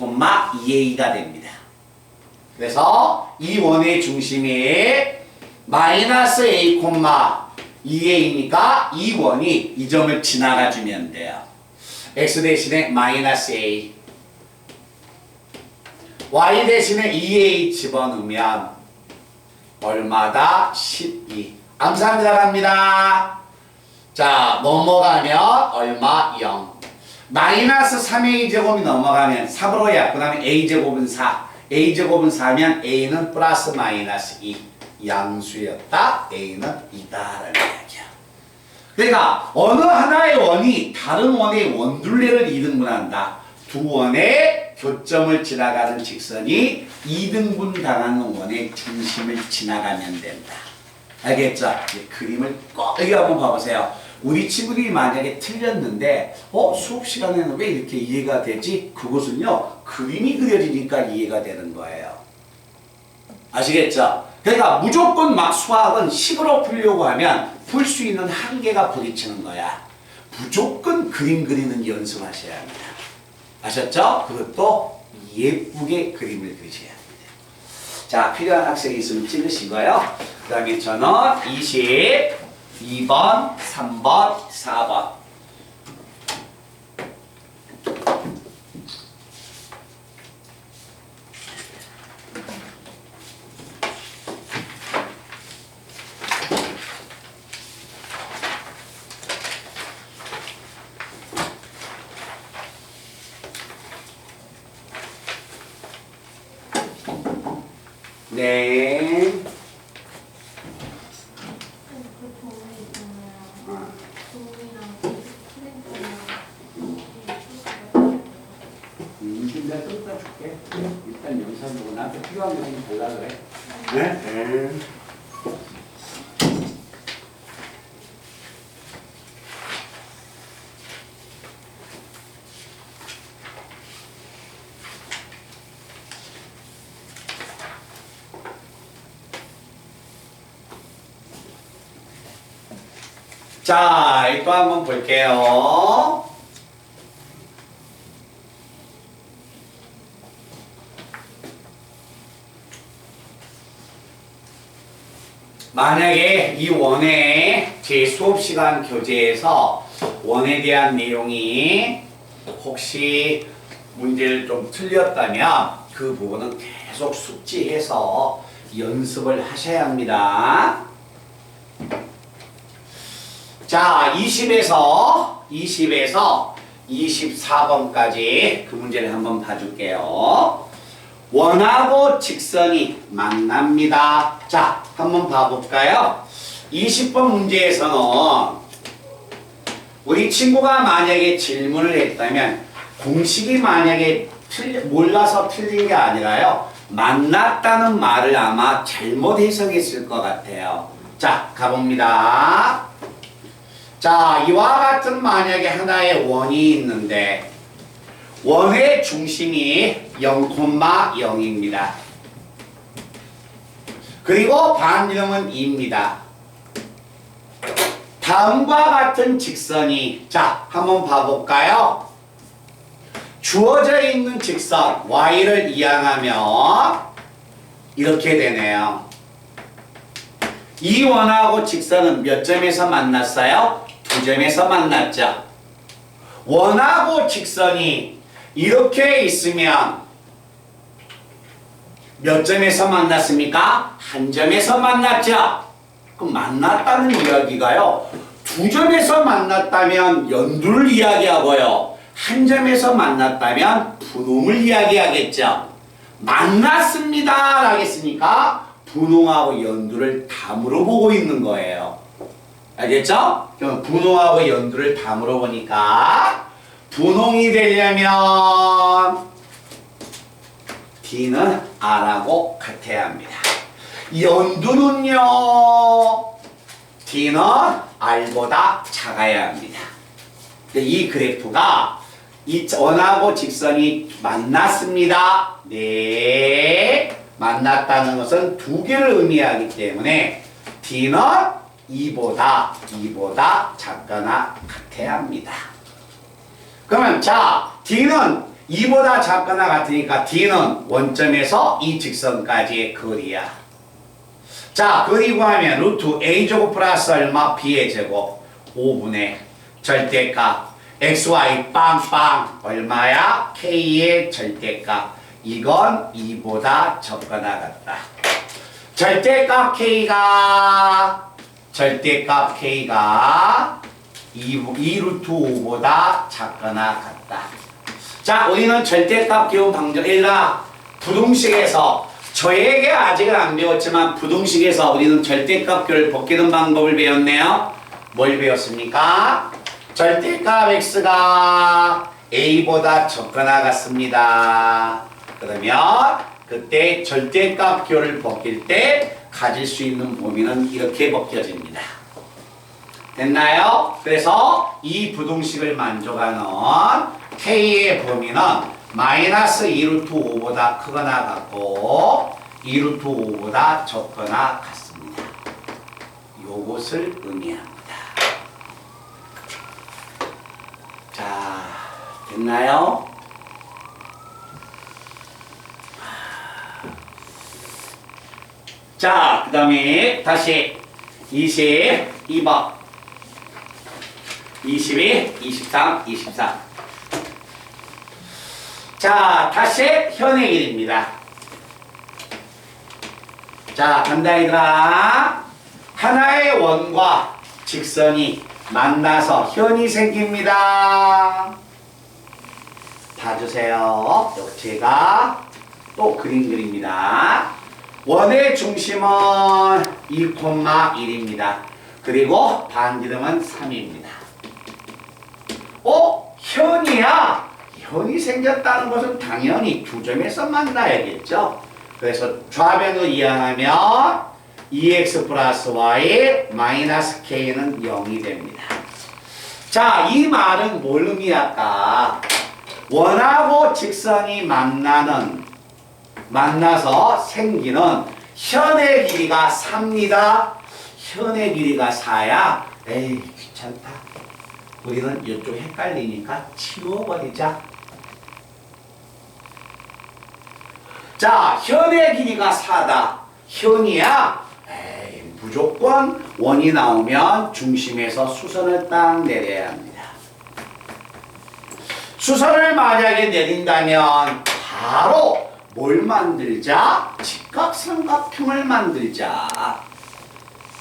2a가 됩니다. 그래서 이 원의 중심이 -a, 2a니까 이 원이 이 점을 지나가 주면 돼요. x 대신에 -a, y 대신에 2a 집어넣으면 얼마다? 12. 암산합니다. 갑니다. 자, 넘어가면 얼마? 0. -3a 제곱이 넘어가면 3으로 약분하면 a제곱은 4. a제곱은 4면 a는 플러스 마이너스 2. 양수였다. a는 2다라는 이야기야. 그러니까 어느 하나의 원이 다른 원의 원둘레를 2등분한다. 두 원의 교점을 지나가는 직선이 2등분 당하는 원의 중심을 지나가면 된다. 알겠죠? 그림을 꼭 여기 한번 봐보세요. 우리 친구들이 만약에 틀렸는데 수업 시간에는 왜 이렇게 이해가 되지? 그것은요 그림이 그려지니까 이해가 되는 거예요. 아시겠죠? 그러니까 무조건 막 수학은 식으로 풀려고 하면 풀 수 있는 한계가 부딪히는 거야. 무조건 그림 그리는 연습하셔야 합니다. 아셨죠? 그것도 예쁘게 그림을 그리셔야 합니다. 자, 필요한 학생이 있으면 찍으시고요. 그 다음에 저는 22번, 3번, 4번 네. 그 종이 있잖아요. 어. 종이랑 스크린이랑 내가 뜯다 줄게. 일단 영상 보고 나한테 필요한 거 좀 달라 그래. 네? 네. 자, 또 한번 볼게요. 만약에 이 원의 제 수업 시간 교재에서 원에 대한 내용이 혹시 문제를 좀 틀렸다면 그 부분은 계속 숙지해서 연습을 하셔야 합니다. 자, 20에서 24번까지 그 문제를 한번 봐줄게요. 원하고 직선이 만납니다. 자, 한번 봐볼까요? 20번 문제에서는 우리 친구가 만약에 질문을 했다면 공식이 만약에 몰라서 틀린 게 아니라요. 만났다는 말을 아마 잘못 해석했을 것 같아요. 자, 가봅니다. 자, 이와 같은 만약에 하나의 원이 있는데 원의 중심이 0,0입니다. 그리고 반지름은 2입니다. 다음과 같은 직선이 자, 한번 봐볼까요? 주어져 있는 직선 y를 이항하면 이렇게 되네요. 이 원하고 직선은 몇 점에서 만났어요? 2점에서 만났죠. 원하고 직선이 이렇게 있으면 몇 점에서 만났습니까? 한 점에서 만났죠. 그럼 만났다는 이야기가요. 2점에서 만났다면 연두를 이야기하고요. 한 점에서 만났다면 분홍을 이야기하겠죠. 만났습니다 라겠으니까 분홍하고 연두를 담으로 보고 있는 거예요. 알겠죠? 그럼 분홍하고 연두를 담으로 보니까 분홍이 되려면 D는 R하고 같아야 합니다. 연두는요, D는 R보다 작아야 합니다. 이 그래프가 이 원하고 직선이 만났습니다. 네, 만났다는 것은 두 개를 의미하기 때문에 D는 2보다 작거나 같아야 합니다. 그러면 자, D는 2보다 작거나 같으니까 D는 원점에서 이 직선까지의 거리야. 자, 그리고 하면 루트 A제곱 플러스 얼마? B의 제곱 5분의 절대값 XY 빵빵 얼마야? K의 절대값. 이건 2보다 적거나 같다. 절대값 K가 2루트 5보다 작거나 같다. 자, 우리는 절대값 기호 방정 1라 부등식에서 저에게 아직은 안 배웠지만 부등식에서 우리는 절대값 교를 벗기는 방법을 배웠네요. 뭘 배웠습니까? 절대값 x가 a보다 적거나 같습니다. 그러면 그때 절대값 교를 벗길 때 가질 수 있는 범위는 이렇게 벗겨집니다. 됐나요? 그래서 이 부등식을 만족하는 k의 범위는 마이너스 2루트 5보다 크거나 같고 2루트 5보다 적거나 같습니다. 요것을 의미합니다. 자, 됐나요? 자, 그 다음에 다시 22번 22, 23, 24 자, 다시 현의 길입니다. 자, 간다 얘들아. 하나의 원과 직선이 만나서 현이 생깁니다. 봐주세요. 제가 또 그림 그립니다. 원의 중심은 2,1입니다. 그리고 반지름은 3입니다. 현이야. 현이 생겼다는 것은 당연히 두 점에서 만나야겠죠. 그래서 좌변으로 이항하면 2x 플러스 y 마이너스 k는 0이 됩니다. 자, 이 말은 뭘 의미할까? 원하고 직선이 만나서 생기는 현의 길이가 4입니다. 현의 길이가 4야? 에이, 귀찮다. 우리는 이쪽 헷갈리니까 치워버리자. 자, 현의 길이가 4다. 현이야? 에이, 무조건 원이 나오면 중심에서 수선을 딱 내려야 합니다. 수선을 만약에 내린다면 바로 뭘 만들자? 직각삼각형을 만들자.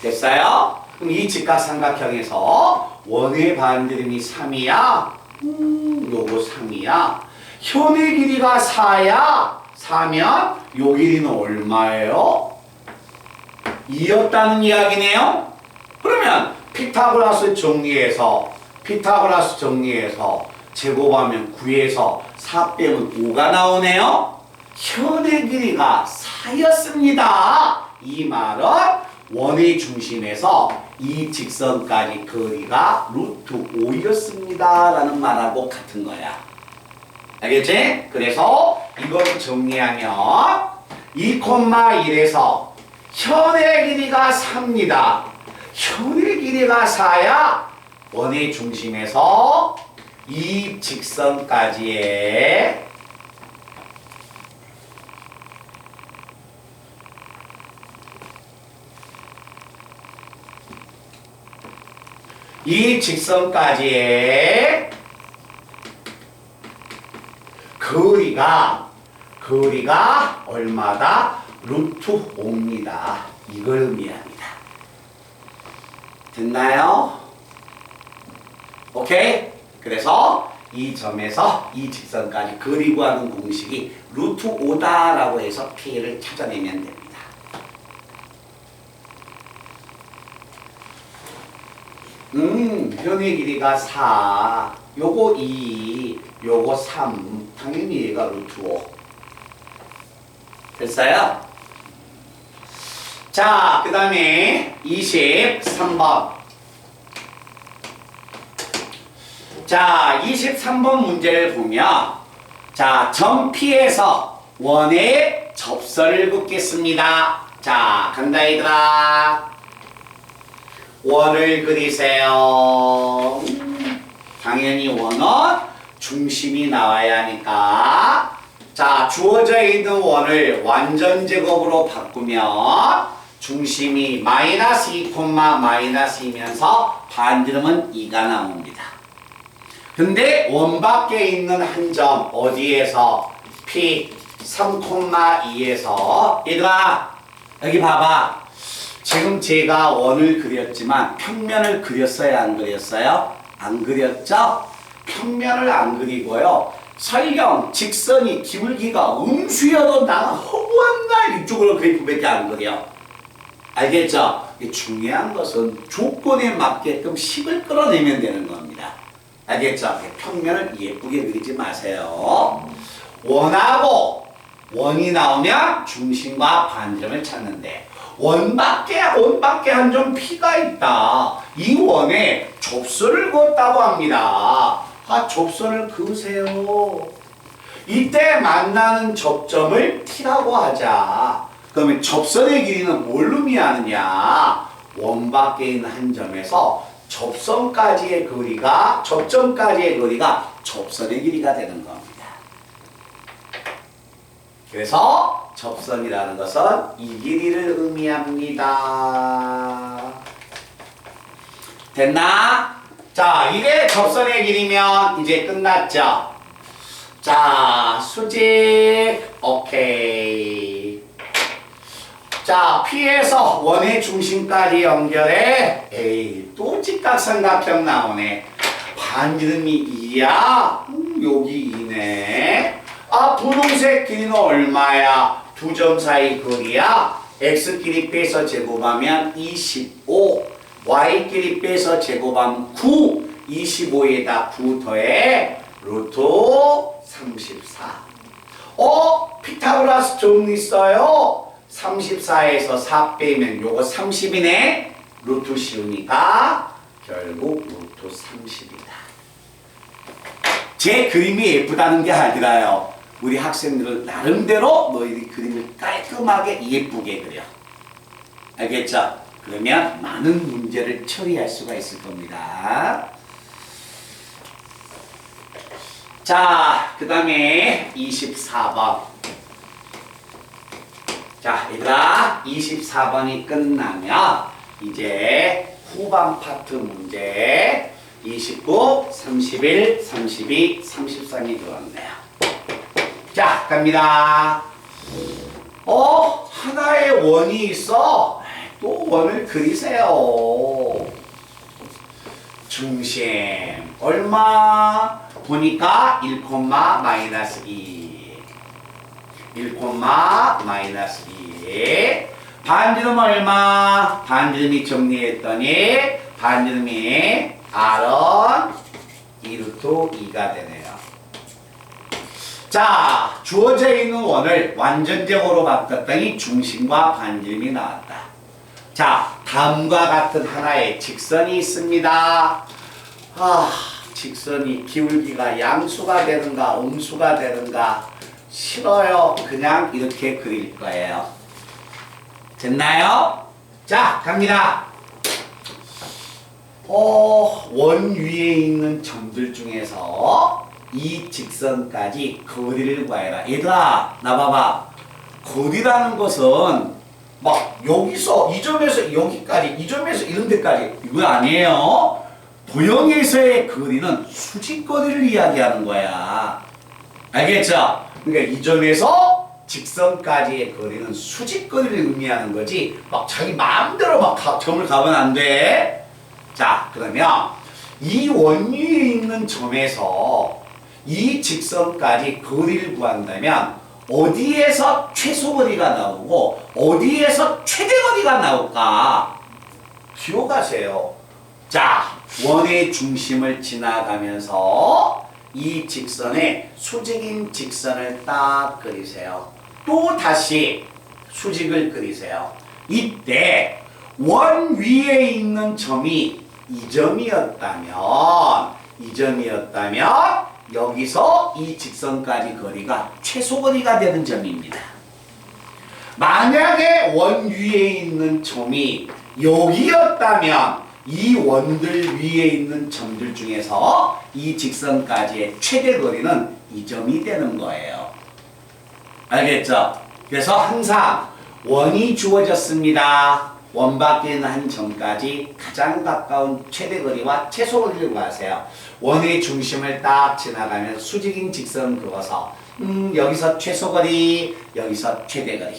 됐어요? 그럼 이 직각삼각형에서 원의 반지름이 3이야? 요거 3이야. 현의 길이가 4야? 4면 요 길이는 얼마예요? 2였다는 이야기네요? 그러면 피타고라스 정리해서 제곱하면 9에서 4 빼면 5가 나오네요? 현의 길이가 4였습니다. 이 말은 원의 중심에서 이 직선까지 거리가 루트 5였습니다. 라는 말하고 같은 거야. 알겠지? 그래서 이걸 정리하면 2,1에서 현의 길이가 4입니다. 현의 길이가 4야. 원의 중심에서 이 직선까지의 거리가 얼마다? 루트 5입니다. 이걸 의미합니다. 됐나요? 오케이? 그래서 이 점에서 이 직선까지 거리 구하는 공식이 루트 5다라고 해서 K를 찾아내면 됩니다. 현의 길이가 4, 요거 2, 요거 3, 당연히 얘가 루트 5. 됐어요? 자, 그 다음에 23번. 자, 23번 문제를 보면, 자, 점 P에서 원의 접선을 긋겠습니다. 자, 간다 얘들아. 원을 그리세요. 당연히 원은 중심이 나와야 하니까. 자, 주어져 있는 원을 완전 제곱으로 바꾸면 중심이 마이너스 2, 마이너스 2면서 반지름은 2가 나옵니다. 근데 원 밖에 있는 한 점 어디에서? P 3,2에서 얘들아 여기 봐봐. 지금 제가 원을 그렸지만 평면을 그렸어요? 안 그렸어요? 안 그렸죠? 평면을 안 그리고요. 설령 직선이 기울기가 음수여도 나는 허무한 날 이쪽으로 그래프밖에 안 그려. 알겠죠? 중요한 것은 조건에 맞게끔 식을 끌어내면 되는 겁니다. 알겠죠? 평면을 예쁘게 그리지 마세요. 원하고 원이 나오면 중심과 반지름을 찾는데 원 밖에 한 점 P가 있다. 이 원에 접선을 그었다고 합니다. 접선을 그으세요. 이때 만나는 접점을 T라고 하자. 그러면 접선의 길이는 뭘 의미하느냐? 원 밖에 있는 한 점에서 접점까지의 거리가 접선의 길이가 되는 겁니다. 그래서 접선이라는 것은 이 길이를 의미합니다. 됐나? 자, 이게 접선의 길이면 이제 끝났죠? 자, 수직, 오케이. 자, P에서 원의 중심까지 연결해. 에이, 또 직각삼각형 나오네. 반지름이 2야? 여기 2네. 분홍색 길이는 얼마야? 두 점 사이 거리야. x끼리 빼서 제곱하면 25, y끼리 빼서 제곱하면 9, 25에다 9 더해 루트 34. 피타고라스 정리 있어요. 34에서 4 빼면 요거 30이네. 루트 씌우니까 결국 루트 30이다. 제 그림이 예쁘다는 게 아니라요. 우리 학생들은 나름대로 너희들이 그림을 깔끔하게 예쁘게 그려. 알겠죠? 그러면 많은 문제를 처리할 수가 있을 겁니다. 자, 그 다음에 24번. 자, 얘들아, 24번이 끝나면 이제 후반 파트 문제 29, 31, 32, 33이 들어왔네요. 자, 갑니다. 하나의 원이 있어. 또 원을 그리세요. 중심 얼마? 보니까 1, 마이너스 2. 1, 마이너스 2. 반지름 얼마? 반지름이 정리했더니 반지름이 R은 2루트 2가 되네요. 자, 주어져 있는 원을 완전적으로 바꿨더니 중심과 반지름이 나왔다. 자, 다음과 같은 하나의 직선이 있습니다. 직선이 기울기가 양수가 되는가 음수가 되는가 싫어요. 그냥 이렇게 그릴 거예요. 됐나요? 자, 갑니다. 원 위에 있는 점들 중에서 이 직선까지 거리를 구해라. 얘들아, 나 봐봐. 거리라는 것은 막 여기서 이 점에서 여기까지, 이 점에서 이런 데까지 이거 아니에요. 도형에서의 거리는 수직거리를 이야기하는 거야. 알겠죠? 그러니까 이 점에서 직선까지의 거리는 수직거리를 의미하는 거지 막 자기 마음대로 막 점을 가면 안 돼. 자, 그러면 이 원 위에 있는 점에서 이 직선까지 거리를 구한다면 어디에서 최소거리가 나오고 어디에서 최대거리가 나올까? 기억하세요. 자, 원의 중심을 지나가면서 이 직선에 수직인 직선을 딱 그리세요. 또 다시 수직을 그리세요. 이때 원 위에 있는 점이 이 점이었다면 여기서 이 직선까지 거리가 최소거리가 되는 점입니다. 만약에 원 위에 있는 점이 여기였다면 이 원들 위에 있는 점들 중에서 이 직선까지의 최대 거리는 이 점이 되는 거예요. 알겠죠? 그래서 항상 원이 주어졌습니다. 원 밖에 있는 한 점까지 가장 가까운 최대 거리와 최소 거리를 구하세요. 원의 중심을 딱 지나가면 수직인 직선 그어서 여기서 최소 거리, 여기서 최대 거리.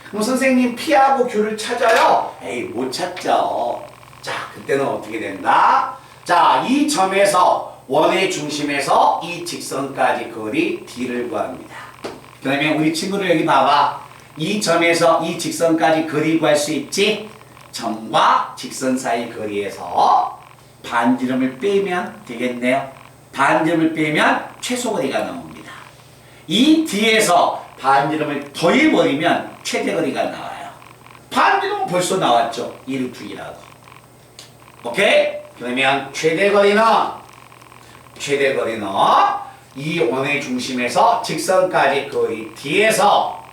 그럼 선생님 P하고 Q를 찾아요? 에이, 못 찾죠. 자, 그때는 어떻게 된다? 자, 이 점에서 원의 중심에서 이 직선까지 거리 D를 구합니다. 그러면 우리 친구들 여기 봐봐. 이 점에서 이 직선까지 거리 구할 수 있지? 점과 직선 사이 거리에서 반지름을 빼면 되겠네요. 반지름을 빼면 최소 거리가 나옵니다. 이 뒤에서 반지름을 더해버리면 최대 거리가 나와요. 반지름은 벌써 나왔죠. 1루트이라고. 오케이? 그러면 최대 거리는 이 원의 중심에서 직선까지 거리 뒤에서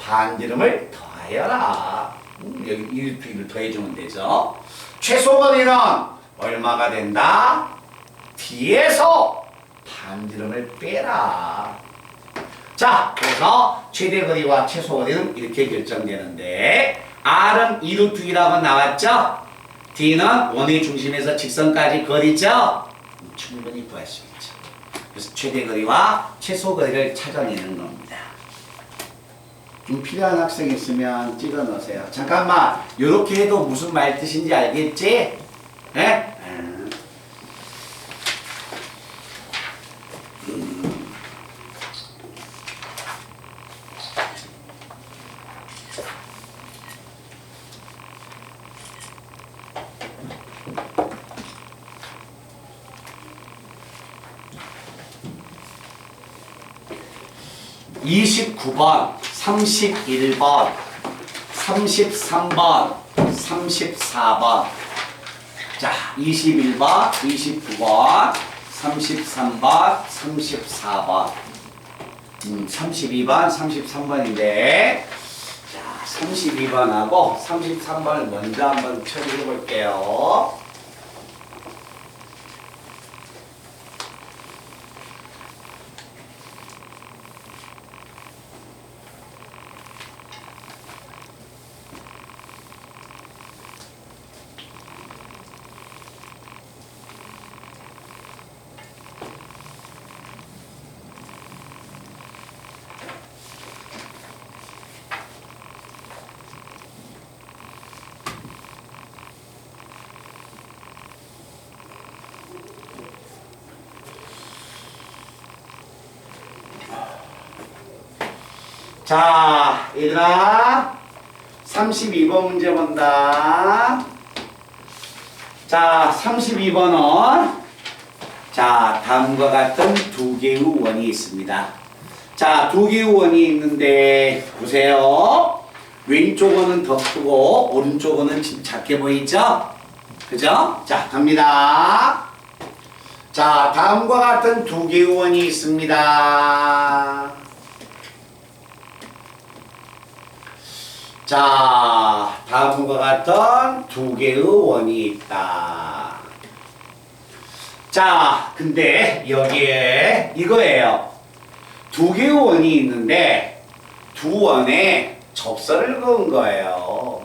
반지름을 더하여라. 여기 1루트1을 더해주면 되죠. 최소 거리는 얼마가 된다? 뒤에서 반지름을 빼라. 자, 그래서 최대 거리와 최소 거리는 이렇게 결정되는데 R은 2루트2라고 나왔죠? D는 원의 중심에서 직선까지 거리죠? 충분히 구할 수 있죠. 그래서 최대 거리와 최소 거리를 찾아내는 겁니다. 필요한 학생 있으면 찍어 넣으세요. 잠깐만, 이렇게 해도 무슨 말 뜻인지 알겠지? 네? 29번, 31번, 33번, 34번. 자, 21번, 29번, 33번, 34번. 32번, 33번인데, 자, 32번하고 33번을 먼저 한번 처리해 볼게요. 자, 얘들아, 32번 문제 본다. 자, 32번은 자, 다음과 같은 두 개의 원이 있습니다. 자, 두 개의 원이 있는데 보세요. 왼쪽 원은 더 크고 오른쪽 원은 좀 작게 보이죠? 그죠? 자, 갑니다. 자, 다음과 같은 두 개의 원이 있습니다. 자, 다음과 같은 두 개의 원이 있다. 자, 근데 여기에 이거예요. 두 개의 원이 있는데 두 원에 접선을 그은 거예요.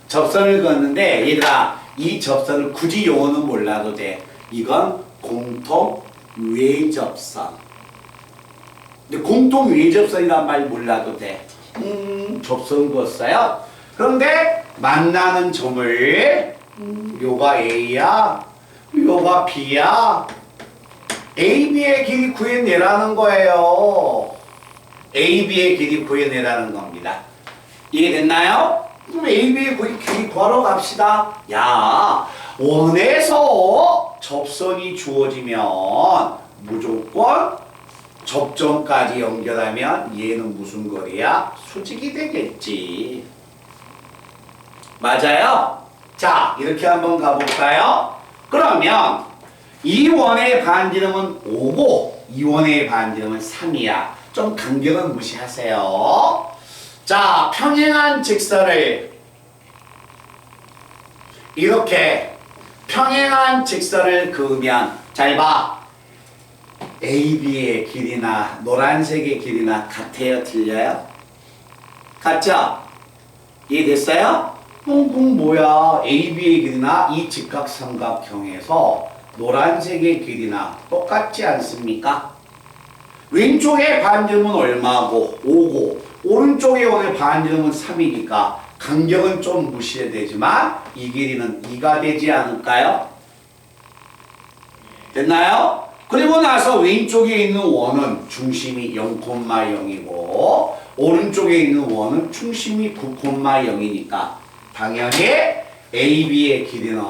접선을 그었는데 얘들아, 이 접선을 굳이 용어는 몰라도 돼. 이건 공통 외접선. 근데 공통 외접선이란 말 몰라도 돼. 접선 그었어요. 그런데 만나는 점을 요가 A야, 요가 B야. A, B의 길이 구해내라는 거예요. A, B의 길이 구해내라는 겁니다. 이해됐나요? 그럼 A, B의 길이 구하러 갑시다. 야, 원에서 접선이 주어지면 무조건 접점까지 연결하면 얘는 무슨 거리야? 수직이 되겠지. 맞아요? 자, 이렇게 한번 가볼까요? 그러면 이 원의 반지름은 5고 이 원의 반지름은 3이야. 좀 간격은 무시하세요. 자, 평행한 직선을 이렇게 평행한 직선을 그으면 잘 봐. AB의 길이나 노란색의 길이나 같아요? 틀려요? 같죠? 이해됐어요? 그럼 뭐야? AB의 길이나 이 직각삼각형에서 노란색의 길이나 똑같지 않습니까? 왼쪽의 반지름은 얼마고? 5고 오른쪽의 원의 반지름은 3이니까 간격은 좀 무시해야 되지만 이 길이는 2가 되지 않을까요? 됐나요? 그리고 나서 왼쪽에 있는 원은 중심이 0,0이고 오른쪽에 있는 원은 중심이 9,0이니까 당연히 AB의 길이는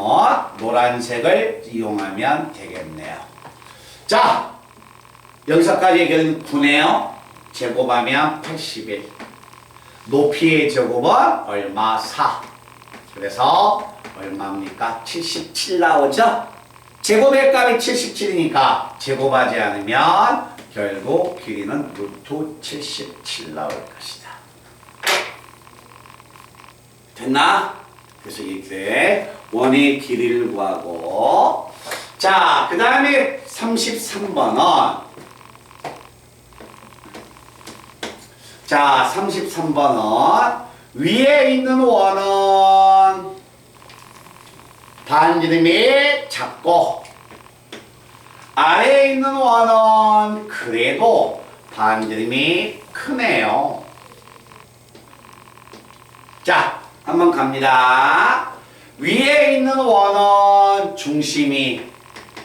노란색을 이용하면 되겠네요. 자, 여기서까지 결은 9네요. 제곱하면 81. 높이의 제곱은 얼마? 4. 그래서 얼마입니까? 77 나오죠? 제곱의 값이 77이니까 제곱하지 않으면 결국 길이는 루트 77 나올 것이다. 됐나? 그래서 이렇게 원의 길이를 구하고 자, 그 다음에 33번은 자, 33번은 위에 있는 원은 반지름이 작고 아래에 있는 원은 그래도 반지름이 크네요. 자, 한번 갑니다. 위에 있는 원은 중심이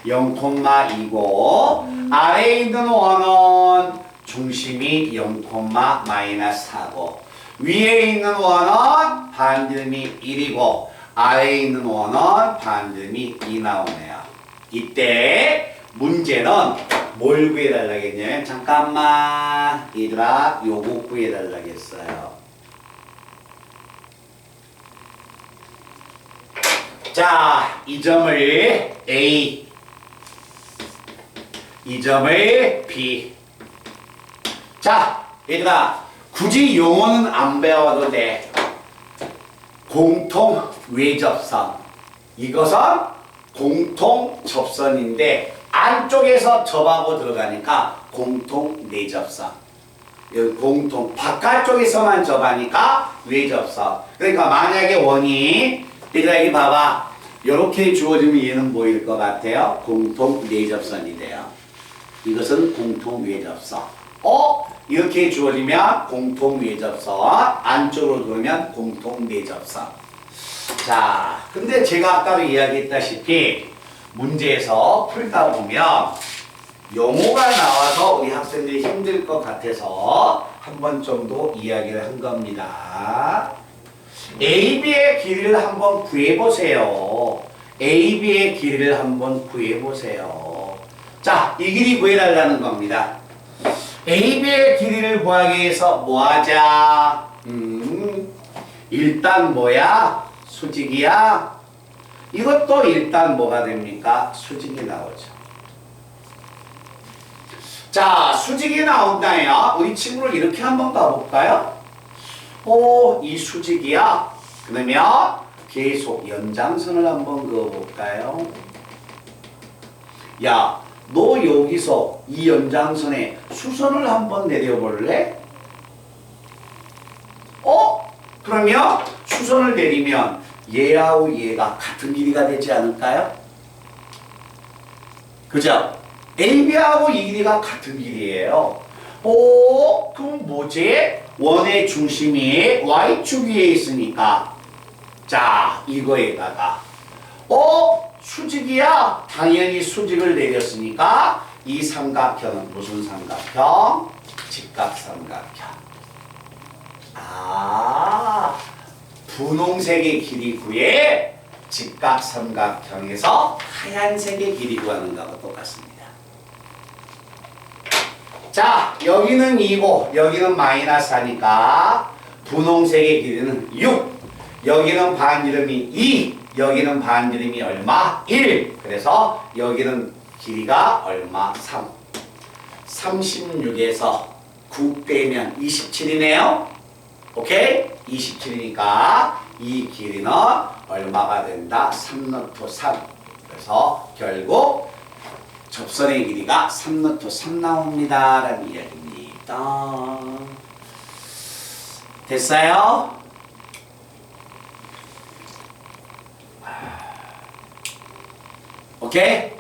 0,2고 아래에 있는 원은 중심이 0,-4고 위에 있는 원은 반지름이 1이고 아래에 있는 원은 반지름이 2 나오네요. 이때 문제는 뭘 구해달라겠냐면 잠깐만 얘들아 요거 구해달라겠어요. 자, 이 점을 A, 이 점을 B. 자, 얘들아 굳이 용어는 안 배워도 돼. 공통 외접선. 이것은 공통 접선인데 안쪽에서 접하고 들어가니까 공통 내접선. 여기 공통 바깥쪽에서만 접하니까 외접선. 그러니까 만약에 원이 얘들아 여기 봐봐. 이렇게 주어지면 얘는 뭐일 것 같아요? 공통 내접선이 돼요. 이것은 공통 외접선. 이렇게 주어지면 공통 외접선. 안쪽으로 들어오면 공통 내접선. 자, 근데 제가 아까도 이야기했다시피 문제에서 풀다 보면 용어가 나와서 우리 학생들이 힘들 것 같아서 한 번 정도 이야기를 한 겁니다. AB의 길이를 한번 구해보세요. AB의 길이를 한번 구해보세요. 자, 이 길이 구해달라는 겁니다. AB의 길이를 구하기 위해서 뭐 하자? 일단 뭐야? 수직이야? 이것도 일단 뭐가 됩니까? 수직이 나오죠. 자, 수직이 나온다요. 우리 친구를 이렇게 한번 가볼까요? 이 수직이야. 그러면 계속 연장선을 한번 그어볼까요? 야, 너 여기서 이 연장선에 수선을 한번 내려볼래? 그러면 수선을 내리면 얘하고 얘가 같은 길이가 되지 않을까요? 그죠? AB하고 이 길이가 같은 길이에요. 그럼 뭐지? 원의 중심이 Y축 위에 있으니까 자, 이거에다가 수직이야? 당연히 수직을 내렸으니까 이 삼각형은 무슨 삼각형? 직각삼각형. 분홍색의 길이 구해 직각삼각형에서 하얀색의 길이 구하는 거하고 똑같습니다. 자, 여기는 2고 여기는 마이너스 하니까 분홍색의 길이는 6. 여기는 반지름이 2. 여기는 반지름이 얼마? 1. 그래서 여기는 길이가 얼마? 3. 36에서 9 빼면 27이네요. 오케이? 27이니까 이 길이는 얼마가 된다? 3루트 3. 그래서 결국 접선의 길이가 3루트 3 나옵니다. 라는 이야기입니다. 됐어요? 오케이?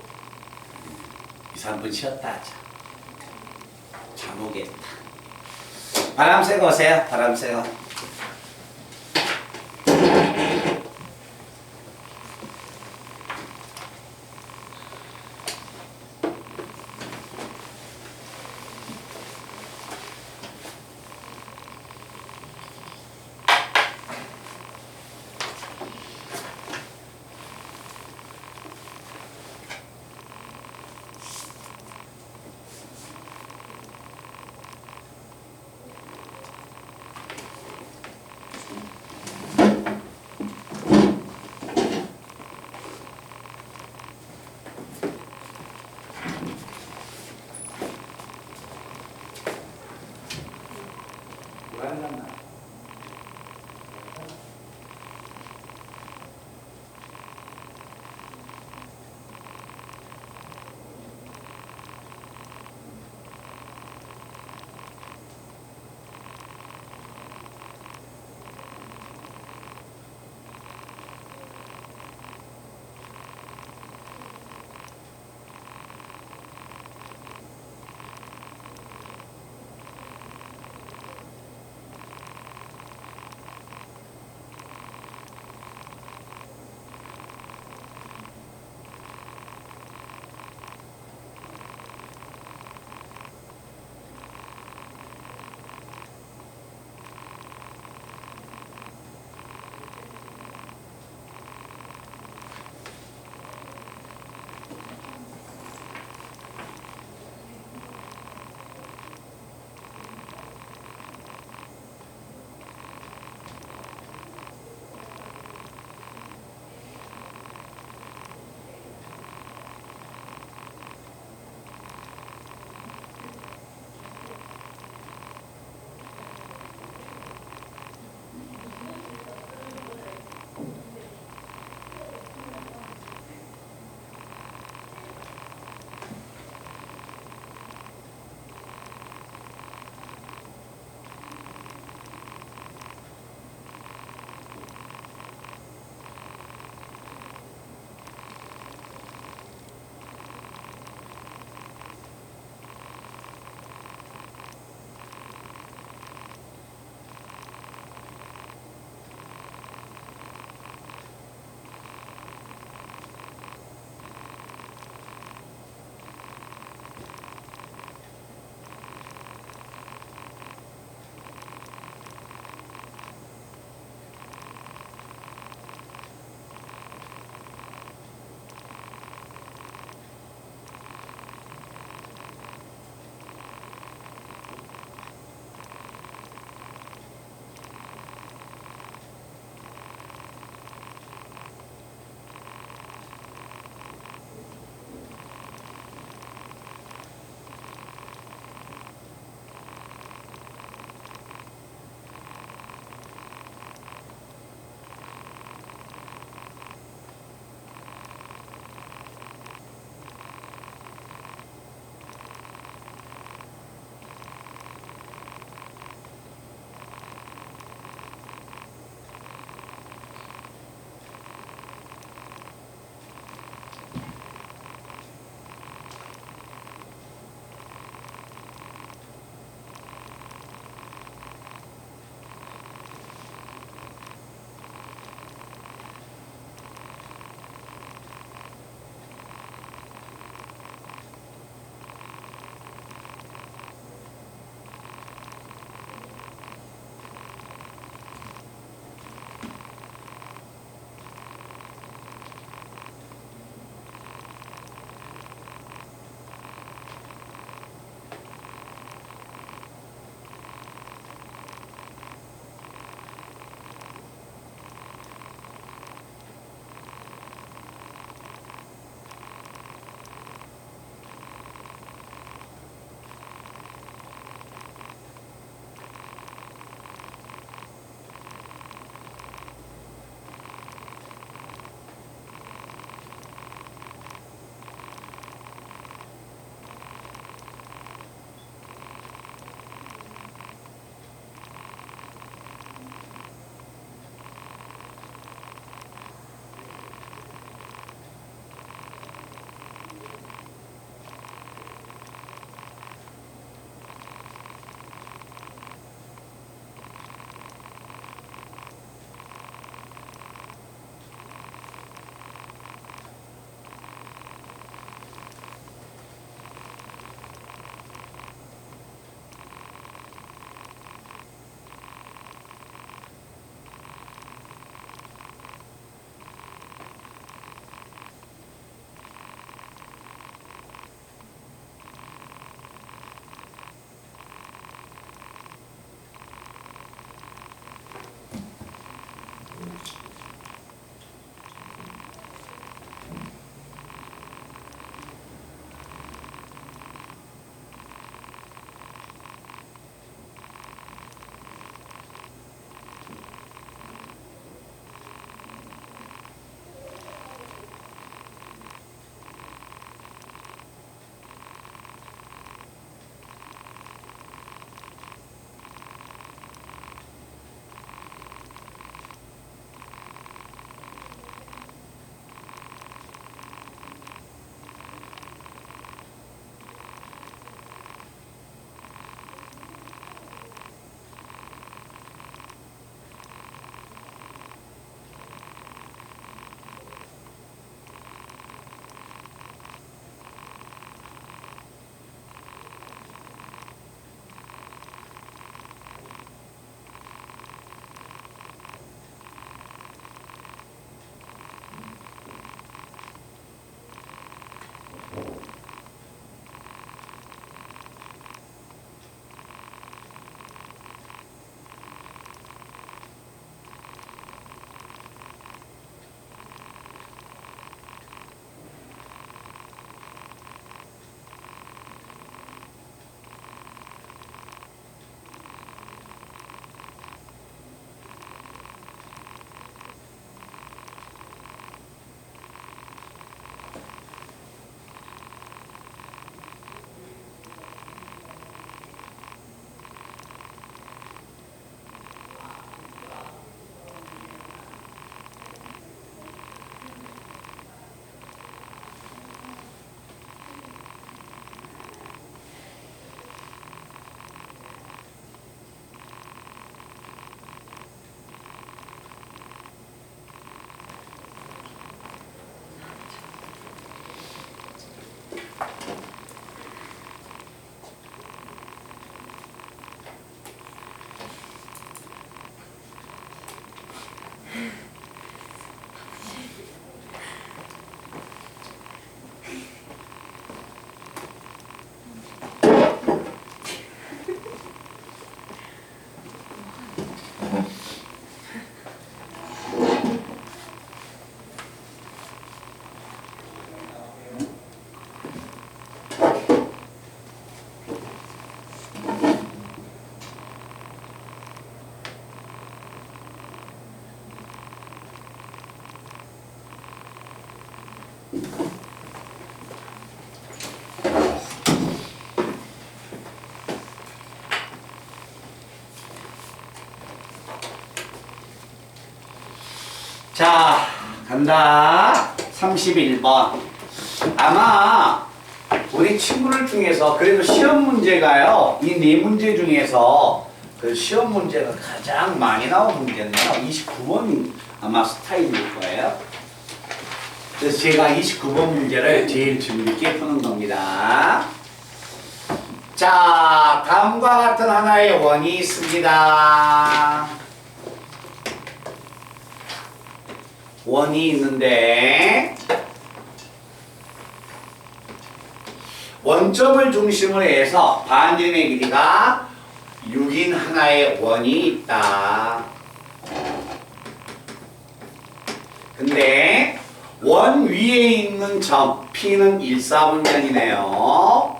2, 3분 쉬었다 하자. 잠 오겠다. 바람 쐬고 오세요. 바람 쐬고. 자, 간다. 31번. 아마 우리 친구들 중에서 그래도 시험 문제가요. 이 네 문제 중에서 그 시험 문제가 가장 많이 나온 문제는요. 29번 아마 스타일일 거예요. 그래서 제가 29번 문제를 제일 준비 있게 푸는 겁니다. 자, 다음과 같은 하나의 원이 있습니다. 원이 있는데 원점을 중심으로 해서 반점의 길이가 6인 하나의 원이 있다. 근데 원 위에 있는 점 P는 1,4분면이네요.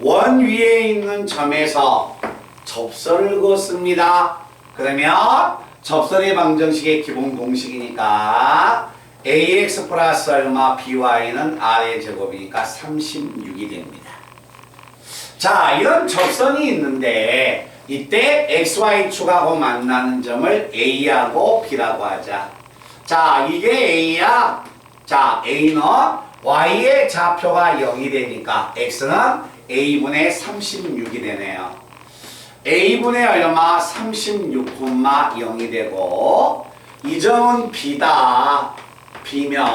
원 위에 있는 점에서 접선을 그었습니다. 그러면 접선의 방정식의 기본 공식이니까 ax 플러스 얼마 by는 r의 제곱이니까 36이 됩니다. 자, 이런 접선이 있는데 이때 xy축하고 만나는 점을 a하고 b라고 하자. 자, 이게 a야. 자, a는 y의 좌표가 0이 되니까 x는 a분의 36이 되네요. a분의 얼마? 36,0이 되고 이 점은 b다. b면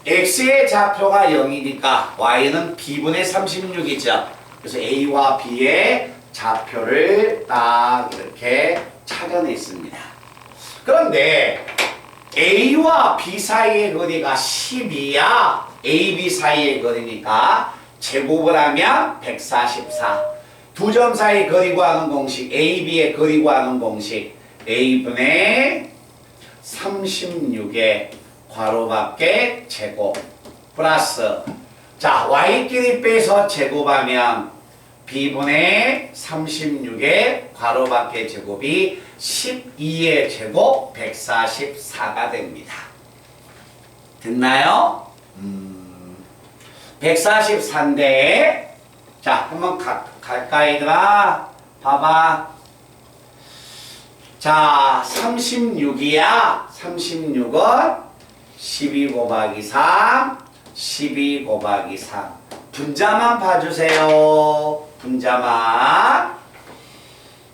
x의 좌표가 0이니까 y는 b분의 36이죠. 그래서 a와 b의 좌표를 딱 이렇게 찾아냈습니다. 그런데 a와 b 사이의 거리가 12야. a, b 사이의 거리니까 제곱을 하면 144. 두 점 사이 거리 구하는 공식, a, b의 거리 구하는 공식 a분의 36의 괄호 밖에 제곱 플러스 자 y끼리 빼서 제곱하면 b분의 36의 괄호 밖에 제곱이 12의 제곱 144가 됩니다. 됐나요? 144인데 자 한번 갈까 얘들아? 봐봐. 자 36이야. 36은 12 곱하기 3 12 곱하기 3 분자만 봐주세요. 분자만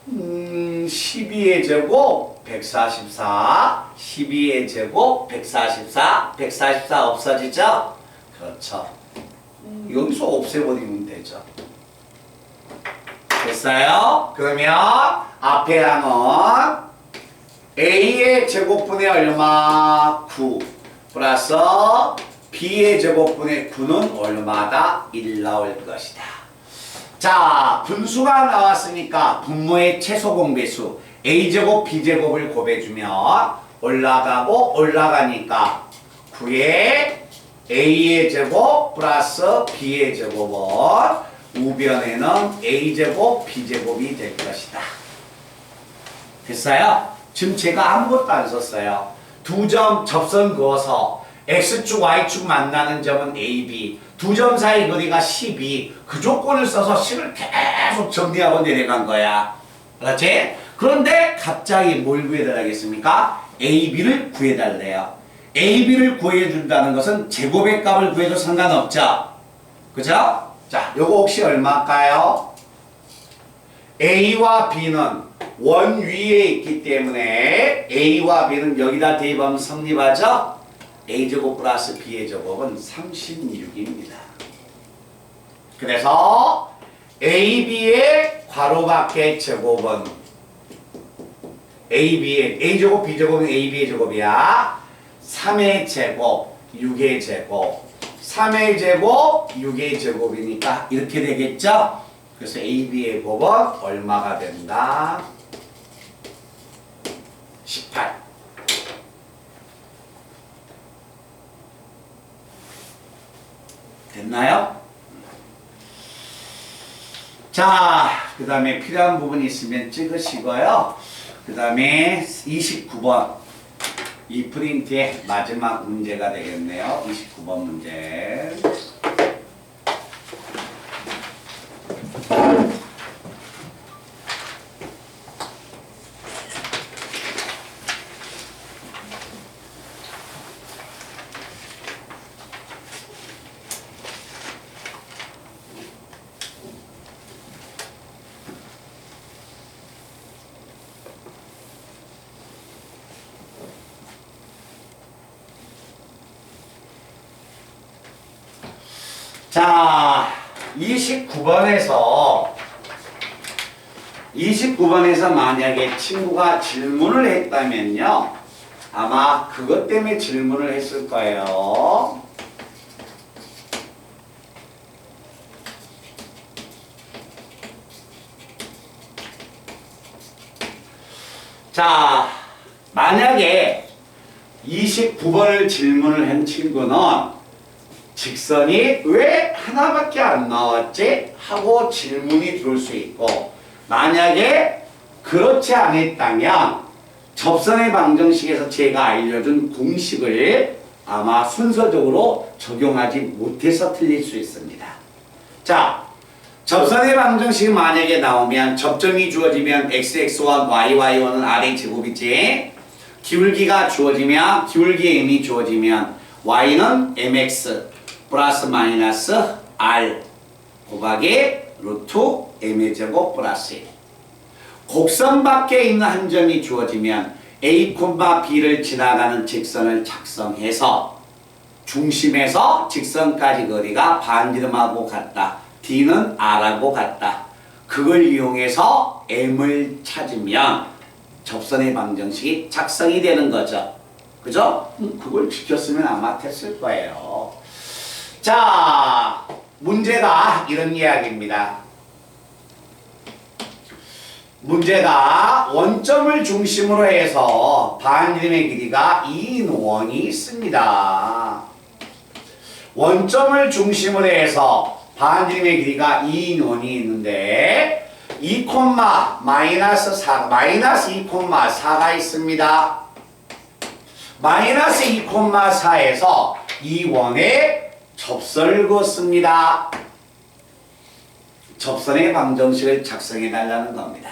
12의 제곱 144 12의 제곱 144 144 없어지죠? 그렇죠. 여기서 없애버리면 되죠. 됐어요? 그러면 앞에 항은 a의 제곱분의 얼마? 9 플러스 b의 제곱분의 9는 얼마다? 1 나올 것이다. 자, 분수가 나왔으니까 분모의 최소 공배수 a제곱 b제곱을 곱해주면 올라가고 올라가니까 9의 a의 제곱 플러스 b의 제곱은 우변에는 a제곱 b제곱이 될 것이다. 됐어요? 지금 제가 아무것도 안 썼어요. 두 점 접선 그어서 x축 y축 만나는 점은 ab 두 점 사이 거리가 12 그 조건을 써서 식을 계속 정리하고 내려간 거야. 그렇지? 그런데 갑자기 뭘 구해달라겠습니까? ab를 구해달래요. ab를 구해준다는 것은 제곱의 값을 구해도 상관없죠? 그죠? 자, 요거 혹시 얼마일까요? a와 b는 원 위에 있기 때문에 a와 b는 여기다 대입하면 성립하죠? a제곱 플러스 b의 제곱은 36입니다. 그래서 ab의 괄호 밖의 제곱은 ab의 a제곱 b제곱은 ab의 제곱이야. 3의 제곱 6의 제곱 3의 제곱 6의 제곱이니까 이렇게 되겠죠? 그래서 ab의 곱은 얼마가 된다? 18. 됐나요? 자, 그 다음에 필요한 부분이 있으면 찍으시고요. 그 다음에 29번 이 프린트의 마지막 문제가 되겠네요. 29번 문제. 자, 29번에서 만약에 친구가 질문을 했다면요. 아마 그것 때문에 질문을 했을 거예요. 자, 만약에 29번을 질문을 한 친구는 직선이 왜 하나밖에 안 나왔지? 하고 질문이 들어올 수 있고, 만약에 그렇지 않았다면 접선의 방정식에서 제가 알려준 공식을 아마 순서적으로 적용하지 못해서 틀릴 수 있습니다. 자, 접선의 방정식이 만약에 나오면 접점이 주어지면 xx1, yy1은 r의 제곱이지, 기울기가 주어지면 기울기 m이 주어지면 y는 mx 플러스 마이너스 r 곱하기 루트 m의 제곱 플러스 1. 곡선 밖에 있는 한 점이 주어지면 a, b를 지나가는 직선을 작성해서 중심에서 직선까지 거리가 반지름하고 같다. d는 r하고 같다. 그걸 이용해서 m을 찾으면 접선의 방정식이 작성이 되는 거죠. 그죠? 그걸 지켰으면 아마 됐을 거예요. 자, 문제가 이런 이야기입니다. 문제가 원점을 중심으로 해서 반지름의 길이가 2인 원이 있습니다. 원점을 중심으로 해서 반지름의 길이가 2인 원이 있는데 2, 마이너스 2,4가 있습니다. 마이너스 2,4에서 이 원에 접선을 그었습니다. 접선의 방정식을 작성해 달라는 겁니다.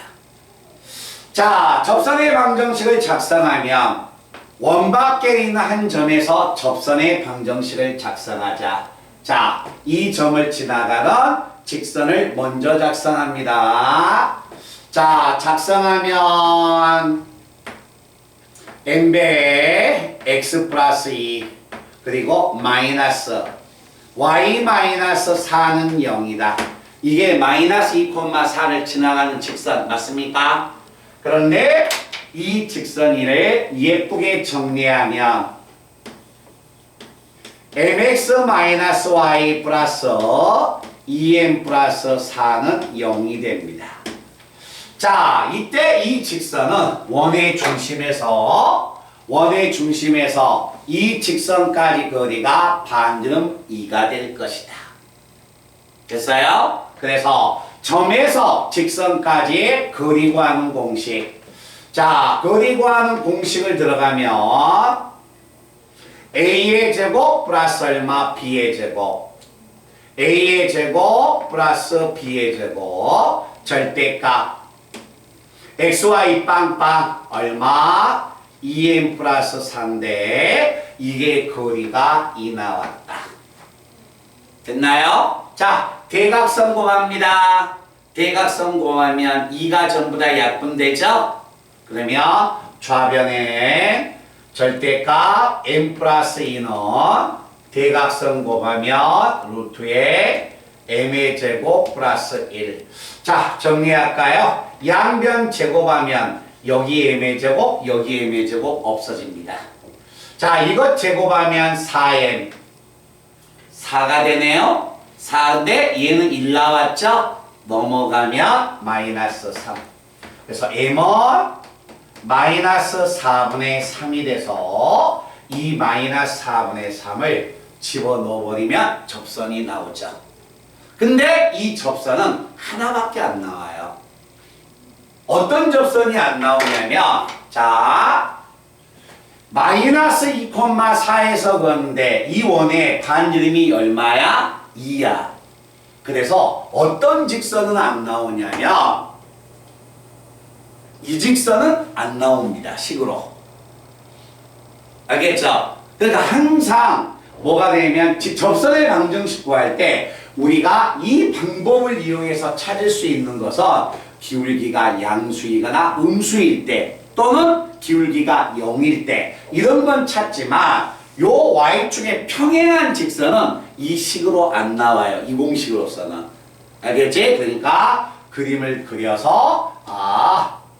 자, 접선의 방정식을 작성하면 원 밖에 있는 한 점에서 접선의 방정식을 작성하자. 자, 이 점을 지나가는 직선을 먼저 작성합니다. 자, 작성하면 n배 x 플러스 2 그리고 마이너스 y 마이너스 4는 0이다. 이게 마이너스 2,4를 지나가는 직선 맞습니까? 그런데 이 직선을 예쁘게 정리하면 mx-y 플러스 2m 플러스 4는 0이 됩니다. 자, 이때 이 직선은 원의 중심에서 이 직선까지 거리가 반지름 2가 될 것이다. 됐어요? 그래서 점에서 직선까지 거리 구하는 공식. 자, 거리 구하는 공식을 들어가면 a의 제곱 플러스 얼마 b의 제곱, a의 제곱 플러스 b의 제곱, 절대값 xy 빵빵 얼마 2m 플러스 4인데 이게 거리가 2 나왔다. 됐나요? 자, 대각선 구합니다. 대각선 구하면 2가 전부 다 약분되죠? 그러면 좌변에 절대값 m 플러스 2는 대각선 구하면 루트에 m의 제곱 플러스 1. 자, 정리할까요? 양변 제곱하면 여기 m의 제곱, 여기 m의 제곱 없어집니다. 자, 이것 제곱하면 4m. 4가 되네요. 4인데 얘는 1 나왔죠? 넘어가면 마이너스 3. 그래서 m은 마이너스 4분의 3이 돼서 이 마이너스 4분의 3을 집어넣어버리면 접선이 나오죠. 근데 이 접선은 하나밖에 안 나와요. 어떤 접선이 안 나오냐면, 자, 마이너스 2,4에서 그었는데 이 원의 반지름이 얼마야? 2야. 그래서 어떤 직선은 안 나오냐면 이 직선은 안 나옵니다. 식으로. 알겠죠? 그러니까 항상 뭐가 되면 접선의 방정식 구할 때 우리가 이 방법을 이용해서 찾을 수 있는 것은 기울기가 양수이거나 음수일 때 또는 기울기가 0일 때 이런 건 찾지만 요 y축의 평행한 직선은 이 식으로 안 나와요. 이 공식으로서는. 알겠지? 그러니까 그림을 그려서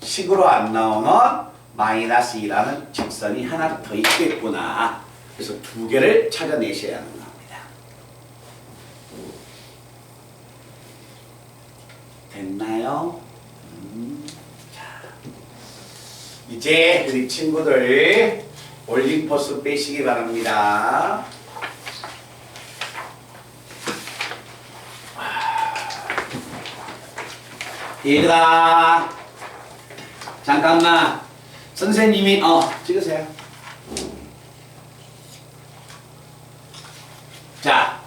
식으로 안 나오는 마이너스 2라는 직선이 하나 더 있겠구나. 그래서 두 개를 찾아내셔야 하는 겁니다. 됐나요? 자, 이제 우리 친구들 올림포스 빼시기 바랍니다. 얘들아, 잠깐만. 선생님이 찍으세요. 자,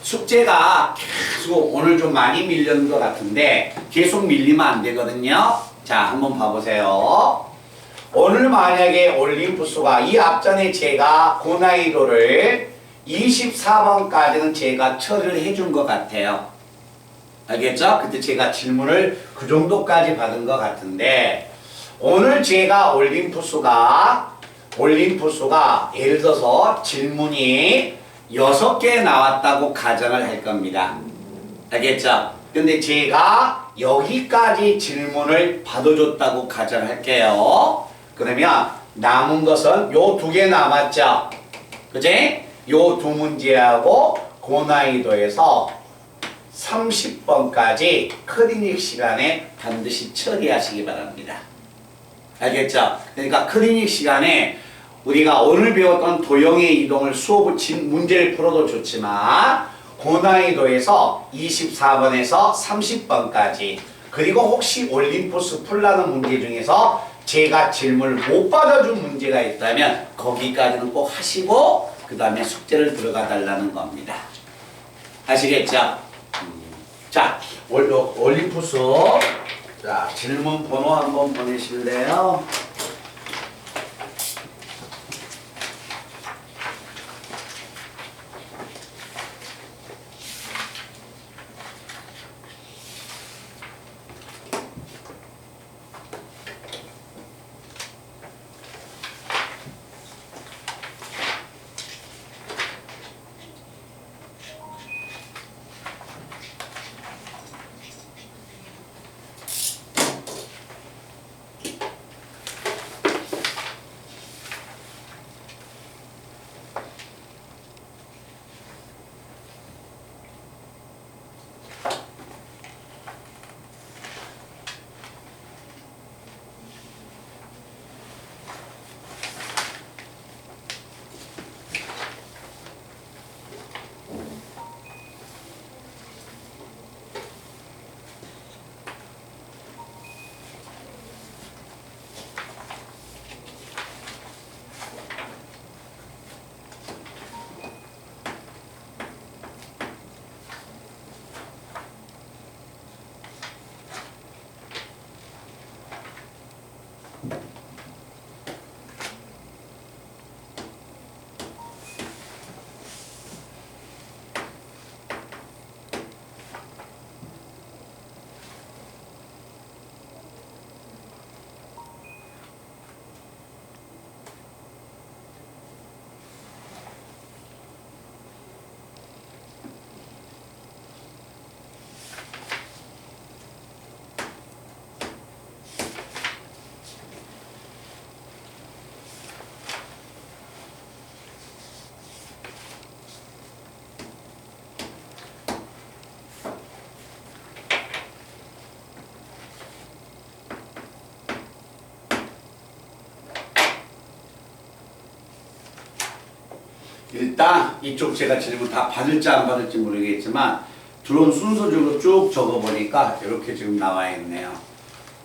숙제가 계속 오늘 좀 많이 밀렸는 것 같은데 계속 밀리면 안 되거든요. 자, 한번 봐보세요. 오늘 만약에 올림푸스가 이 앞전에 제가 고난이도를 24번까지는 제가 처리를 해준 것 같아요. 알겠죠? 그때 제가 질문을 그 정도까지 받은 것 같은데 오늘 제가 올림푸스가 예를 들어서 질문이 6개 나왔다고 가정을 할 겁니다. 알겠죠? 근데 제가 여기까지 질문을 받아줬다고 가정할게요. 그러면 남은 것은 요 2개 남았죠? 그치? 요 2 문제하고 고난이도에서 30번까지 클리닉 시간에 반드시 처리하시기 바랍니다. 알겠죠? 그러니까 클리닉 시간에 우리가 오늘 배웠던 도형의 이동을 수업을 문제를 풀어도 좋지만 고난이도에서 24번에서 30번까지 그리고 혹시 올림포스 풀라는 문제 중에서 제가 질문을 못 받아준 문제가 있다면 거기까지는 꼭 하시고 그 다음에 숙제를 들어가 달라는 겁니다. 아시겠죠? 자, 올림푸스 자, 질문 번호 한번 보내실래요? 일단 이쪽 제가 질문 다 받을지 안 받을지 모르겠지만 들어온 순서적으로 쭉 적어보니까 이렇게 지금 나와 있네요.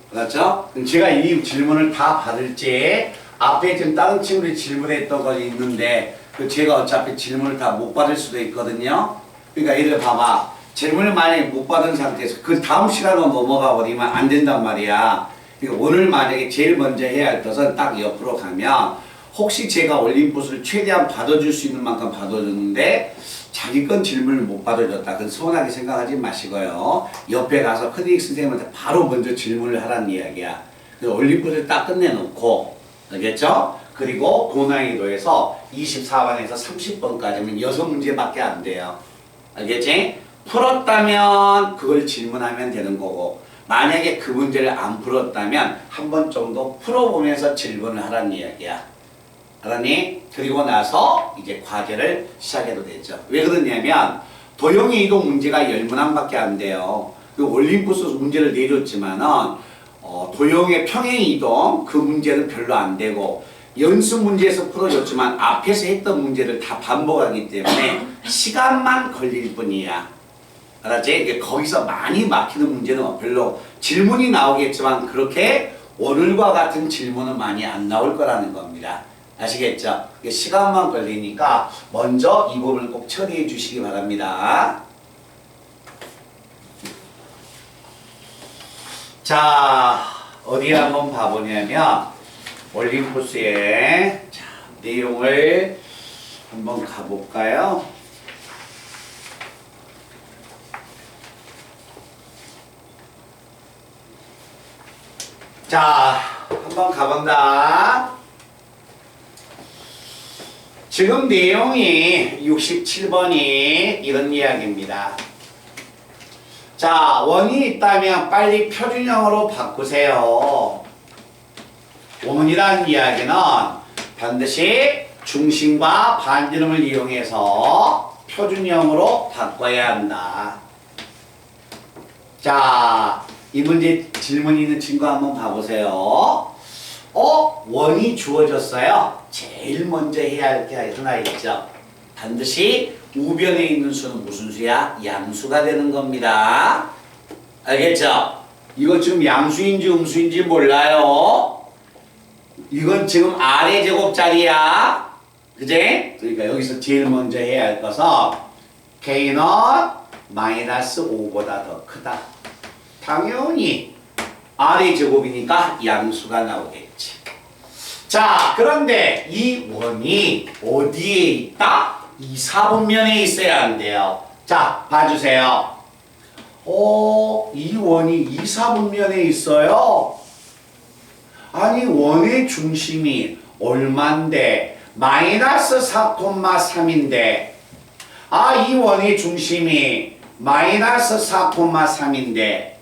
그렇죠? 그럼 제가 이 질문을 다 받을지 앞에 지금 다른 친구들이 질문했던 것이 있는데 그 제가 어차피 질문을 다 못 받을 수도 있거든요. 그러니까 얘들 봐봐. 질문을 만약에 못 받은 상태에서 그 다음 시간으로 넘어가 버리면 안 된단 말이야. 그러니까 오늘 만약에 제일 먼저 해야 할 것은 딱 옆으로 가면 혹시 제가 올림포스를 최대한 받아줄 수 있는 만큼 받아줬는데 자기 건 질문을 못 받아줬다. 그건 서운하게 생각하지 마시고요. 옆에 가서 클리닉 선생님한테 바로 먼저 질문을 하라는 이야기야. 그래서 올림포스를 딱 끝내놓고 알겠죠? 그리고 고난이도에서 24번에서 30번까지는 6문제밖에 안 돼요. 알겠지? 풀었다면 그걸 질문하면 되는 거고, 만약에 그 문제를 안 풀었다면 한 번 정도 풀어보면서 질문을 하라는 이야기야. 알았니? 그리고 나서 이제 과제를 시작해도 되죠. 왜 그러냐면 도형의 이동 문제가 10문항밖에 안 돼요. 그 올림푸스 문제를 내줬지만은 도형의 평행 이동 그 문제는 별로 안 되고, 연습 문제에서 풀어줬지만 앞에서 했던 문제를 다 반복하기 때문에 시간만 걸릴 뿐이야. 알았지? 거기서 많이 막히는 문제는 별로, 질문이 나오겠지만 그렇게 오늘과 같은 질문은 많이 안 나올 거라는 겁니다. 아시겠죠? 시간만 걸리니까 먼저 이 부분을 꼭 처리해 주시기 바랍니다. 자, 어디 한번 봐보냐면 올림푸스의 내용을 한번 가볼까요? 자, 한번 가본다. 지금 내용이 67번이 이런 이야기입니다. 자, 원이 있다면 빨리 표준형으로 바꾸세요. 원이라는 이야기는 반드시 중심과 반지름을 이용해서 표준형으로 바꿔야 한다. 자, 이 문제 질문 있는 친구 한번 봐보세요. 원이 주어졌어요. 제일 먼저 해야 할 게 하나 있죠. 반드시 우변에 있는 수는 무슨 수야? 양수가 되는 겁니다. 알겠죠? 이거 지금 양수인지 음수인지 몰라요. 이건 지금 아래 제곱자리야. 그제? 그러니까 여기서 제일 먼저 해야 할 것은 K는 마이너스 5보다 더 크다. 당연히 아래 제곱이니까 양수가 나오겠지. 자, 그런데 이 원이 어디에 있다? 이 사분면에 있어야 한대요. 자, 봐주세요. 이 원이 이 사분면에 있어요. 아니, 원의 중심이 얼만데? 마이너스 4,3인데. 이 원의 중심이 마이너스 4,3인데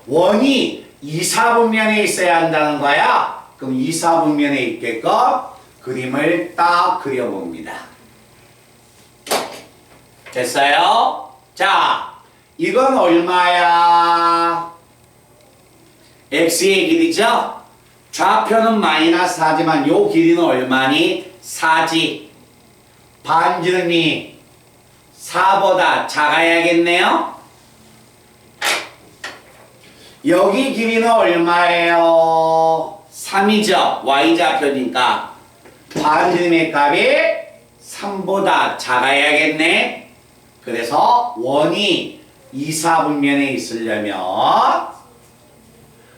원이 이 사분면에 있어야 한다는 거야. 그럼 이 사분면에 있게끔 그림을 딱 그려봅니다. 됐어요? 자, 이건 얼마야? x의 길이죠? 좌표는 마이너스 4지만 요 길이는 얼마니? 4지. 반지름이 4보다 작아야겠네요? 여기 길이는 얼마예요? 3이죠. y좌표니까 반지름의 값이 3보다 작아야겠네. 그래서 원이 2, 4분면에 있으려면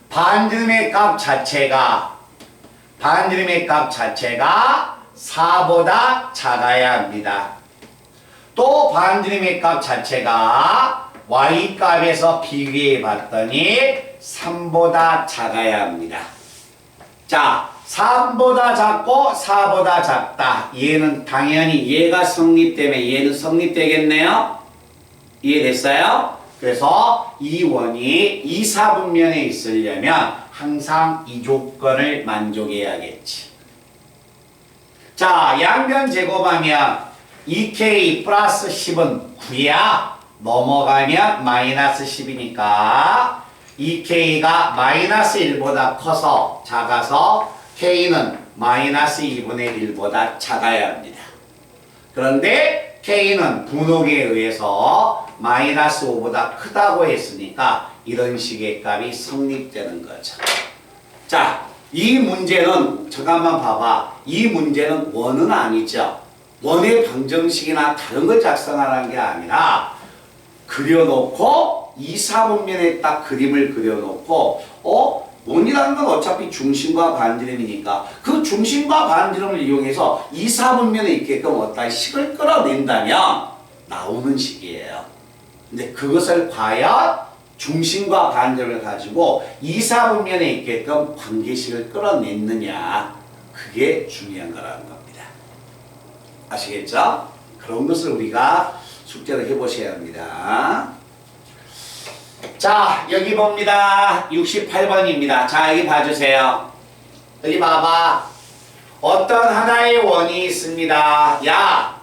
반지름의 값 자체가 4보다 작아야 합니다. 또 반지름의 값 자체가 y값에서 비교해 봤더니 3보다 작아야 합니다. 자, 3보다 작고 4보다 작다. 얘는 당연히 얘가 성립되면 얘는 성립되겠네요. 이해됐어요? 그래서 이 원이 2, 4분면에 있으려면 항상 이 조건을 만족해야겠지. 자, 양변 제곱하면 2k 플러스 10은 9야. 넘어가면 마이너스 10이니까 2k가 마이너스 1보다 커서 작아서 k는 마이너스 2분의 1보다 작아야 합니다. 그런데 k는 분홍에 의해서 마이너스 5보다 크다고 했으니까 이런 식의 값이 성립되는 거죠. 자, 이 문제는 잠깐만 봐봐. 이 문제는 원은 아니죠. 원의 방정식이나 다른 걸 작성하라는 게 아니라 그려놓고 2, 4분면에 딱 그림을 그려놓고 원이라는 건 어차피 중심과 반지름이니까 그 중심과 반지름을 이용해서 2, 4분면에 있게끔 어떤 식을 끌어낸다면 나오는 식이에요. 근데 그것을 과연 중심과 반지름을 가지고 2, 4분면에 있게끔 관계식을 끌어냈느냐, 그게 중요한 거라는 겁니다. 아시겠죠? 그런 것을 우리가 숙제를 해보셔야 합니다. 자, 여기 봅니다. 68번입니다. 자, 여기 봐주세요. 여기 봐봐. 어떤 하나의 원이 있습니다. 야,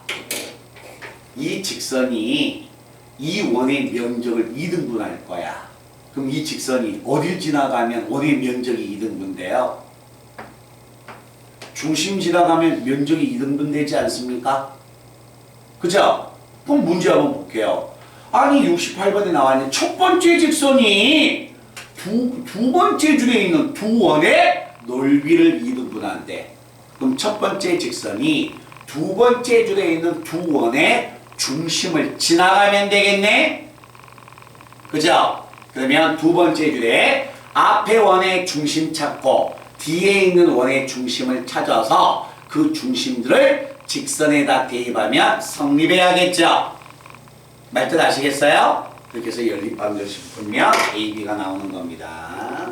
이 직선이 이 원의 면적을 2등분할 거야. 그럼 이 직선이 어딜 지나가면 원의 면적이 2등분돼요? 중심 지나가면 면적이 2등분 되지 않습니까? 그죠? 그럼 문제 한번 볼게요. 아니 68번에 나와있는 첫 번째 직선이 두 번째 줄에 있는 두 원의 넓이를 2등분한대. 그럼 첫 번째 직선이 두 번째 줄에 있는 두 원의 중심을 지나가면 되겠네? 그죠? 그러면 두 번째 줄에 앞에 원의 중심 찾고 뒤에 있는 원의 중심을 찾아서 그 중심들을 직선에다 대입하면 성립해야겠죠? 말뜻 아시겠어요? 그렇게 해서 연립방정식 풀면 AB가 나오는 겁니다.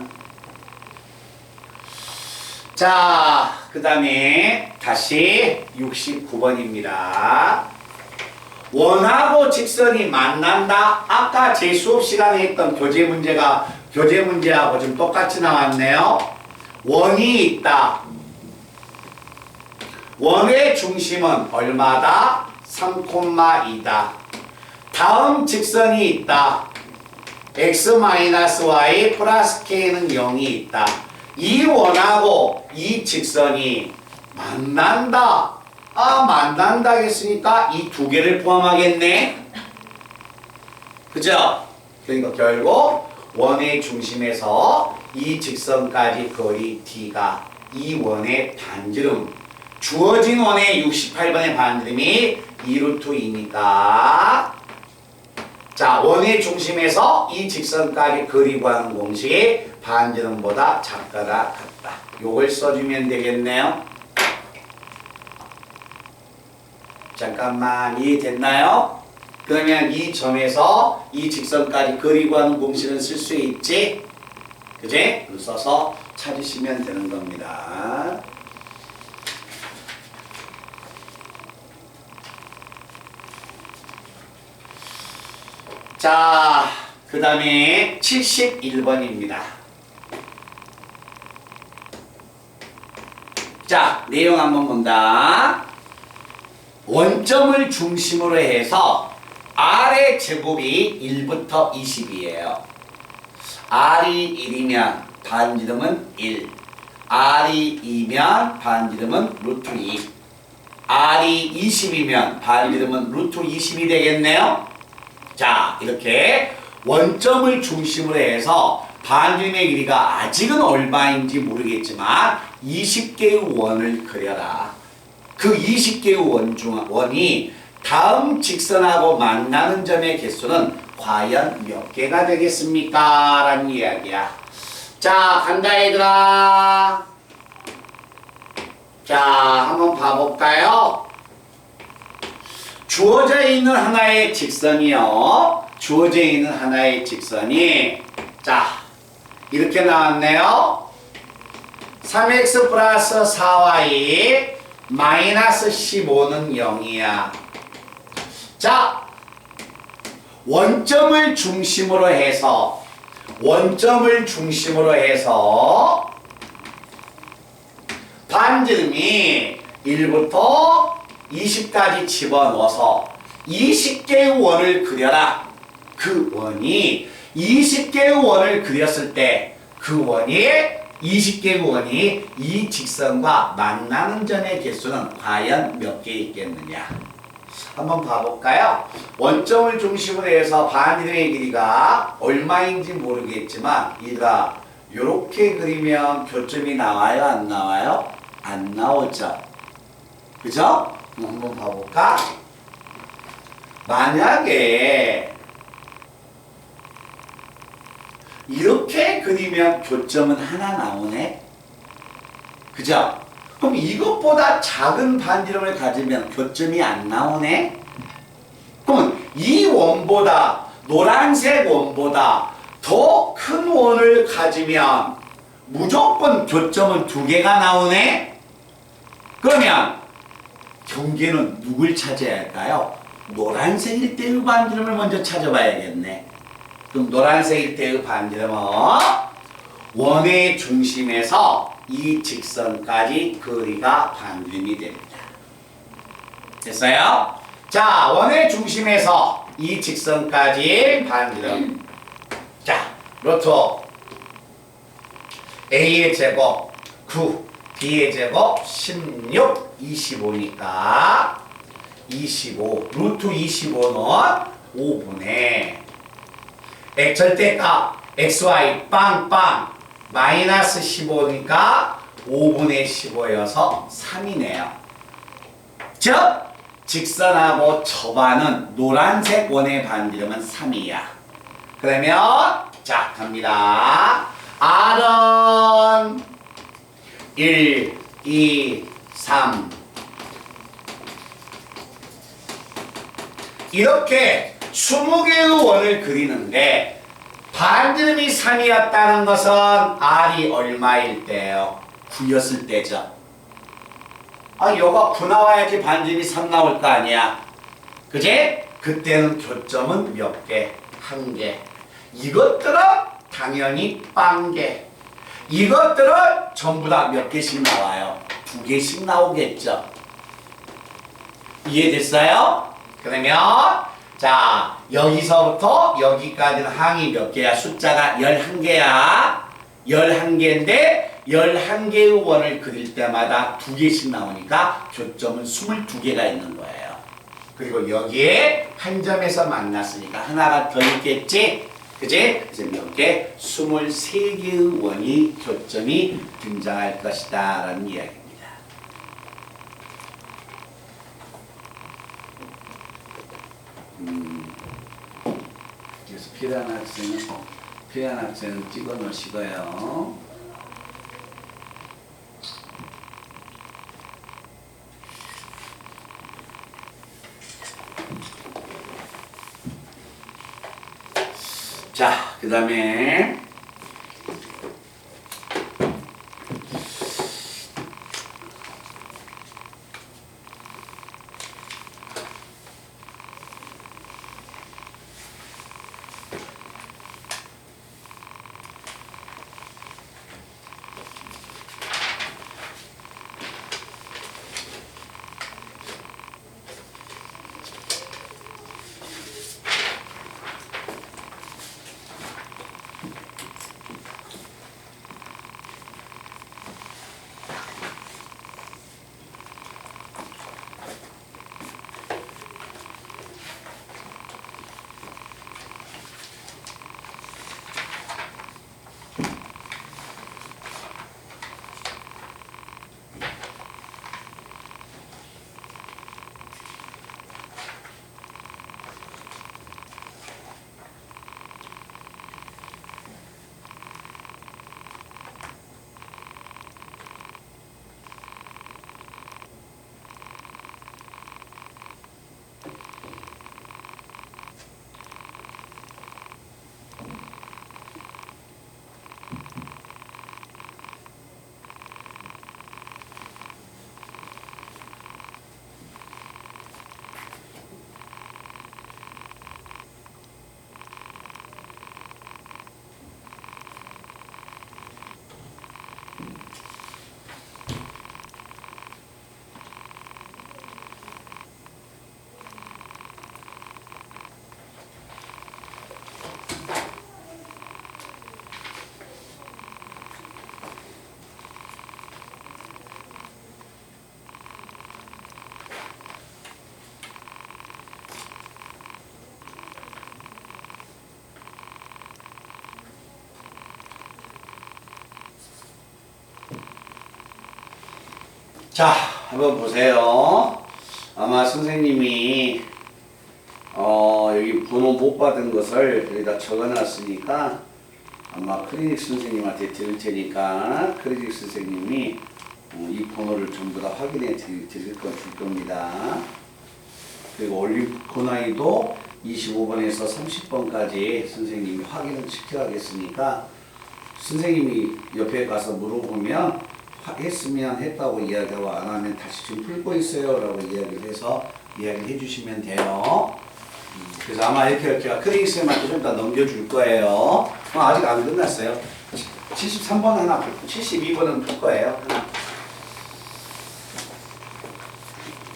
자, 그 다음에 다시 69번입니다. 원하고 직선이 만난다. 아까 제 수업 시간에 했던 교재 문제하고 좀 똑같이 나왔네요. 원이 있다. 원의 중심은 얼마다? 3,2다. 다음 직선이 있다. x-y 플러스 k는 0이 있다. 이 원하고 이 직선이 만난다. 아, 만난다 했으니까 이 두 개를 포함하겠네. 그죠? 그러니까 결국 원의 중심에서 이 직선까지 거리 d가 이 원의 반지름, 주어진 원의 68번의 반지름이 2루트2니까 자, 원의 중심에서 이 직선까지 거리 구하는 공식이 반지름보다 작거나 같다. 요걸 써주면 되겠네요. 잠깐만, 이해됐나요? 그러면 이 점에서 이 직선까지 거리 구하는 공식은 쓸 수 있지? 그지? 써서 찾으시면 되는 겁니다. 자, 그 다음에 71번입니다. 자, 내용 한번 본다. 원점을 중심으로 해서 R의 제곱이 1부터 20이에요. R이 1이면 반지름은 1. R이 2면 반지름은 루트 2. R이 20이면 반지름은 루트 20이 되겠네요. 자, 이렇게 원점을 중심으로 해서 반지름의 길이가 아직은 얼마인지 모르겠지만 20개의 원을 그려라. 그 20개의 원이 다음 직선하고 만나는 점의 개수는 과연 몇 개가 되겠습니까? 라는 이야기야. 자, 간다 얘들아. 자, 한번 봐볼까요? 주어져 있는 하나의 직선이요. 주어져 있는 하나의 직선이 자, 이렇게 나왔네요. 3x 플러스 4y 마이너스 15는 0이야. 자, 원점을 중심으로 해서 반지름이 1부터 20까지 집어넣어서 20개의 원을 그려라. 그 원이 20개의 원을 그렸을 때 그 원이 20개의 원이 이 직선과 만나는 점의 개수는 과연 몇 개 있겠느냐? 한번 봐볼까요? 원점을 중심으로 해서 반지름의 길이가 얼마인지 모르겠지만 얘가 이렇게 그리면 교점이 나와요? 안 나와요? 안 나오죠? 그죠? 한번 봐볼까? 만약에 이렇게 그리면 교점은 하나 나오네? 그죠? 그럼 이것보다 작은 반지름을 가지면 교점이 안 나오네? 그러면 이 원보다 노란색 원보다 더 큰 원을 가지면 무조건 교점은 두 개가 나오네? 그러면 경계는 누굴 찾아야 할까요? 노란색일 때의 반지름을 먼저 찾아봐야겠네. 그럼 노란색일 때의 반지름은 원의 중심에서 이 직선까지 거리가 반지름이 됩니다. 됐어요? 자, 원의 중심에서 이 직선까지 반지름. 자, 로또 A의 제곱 9, B의 제곱 16, 25니까 25, 루트 25는 5분의 절대값 XY 빵빵 마이너스 15니까 5분의 15여서 3이네요. 즉 직선하고 접하는 노란색 원의 반지름은 3이야. 그러면 자 갑니다. R은 1, 2, 3 이렇게 20개의 원을 그리는데 반지름이 3이었다는 것은 R이 얼마일 때요? 9였을 때죠. 아, 여가 9 나와야지 반지름이 3 나올 거 아니야. 그지? 그때는 교점은 몇 개? 1개. 이것들은 당연히 빵개. 이것들은 전부 다 몇 개씩 나와요? 2개씩 나오겠죠. 이해됐어요? 그러면 자 여기서부터 여기까지는 항이 몇 개야? 숫자가 11개야. 11개인데 11개의 원을 그릴 때마다 2개씩 나오니까 교점은 22개가 있는 거예요. 그리고 여기에 한 점에서 만났으니까 하나가 더 있겠지? 그지? 그래서 몇 개? 23개의 원이 교점이 등장할 것이다 라는 이야기입니다. 그래서 필요한 학생은 찍어 놓으시고요. 자, 그 다음에 자, 한번 보세요. 아마 선생님이 여기 번호 못 받은 것을 여기다 적어놨으니까 아마 클리닉 선생님한테 드릴 테니까 클리닉 선생님이 이 번호를 전부 다 확인해 드릴 겁니다. 그리고 올림픽 나이도 25번에서 30번까지 선생님이 확인을 시켜야겠으니까 선생님이 옆에 가서 물어보면 했으면 했다고 이야기하고 안 하면 다시 지금 풀고 있어요 라고 이야기를 해서 이야기를 해주시면 돼요. 그래서 아마 이렇게 제가 크레이스한테 좀 더 넘겨줄 거예요. 아직 안 끝났어요. 73번 하나 풀고 72번은 풀 거예요. 하나.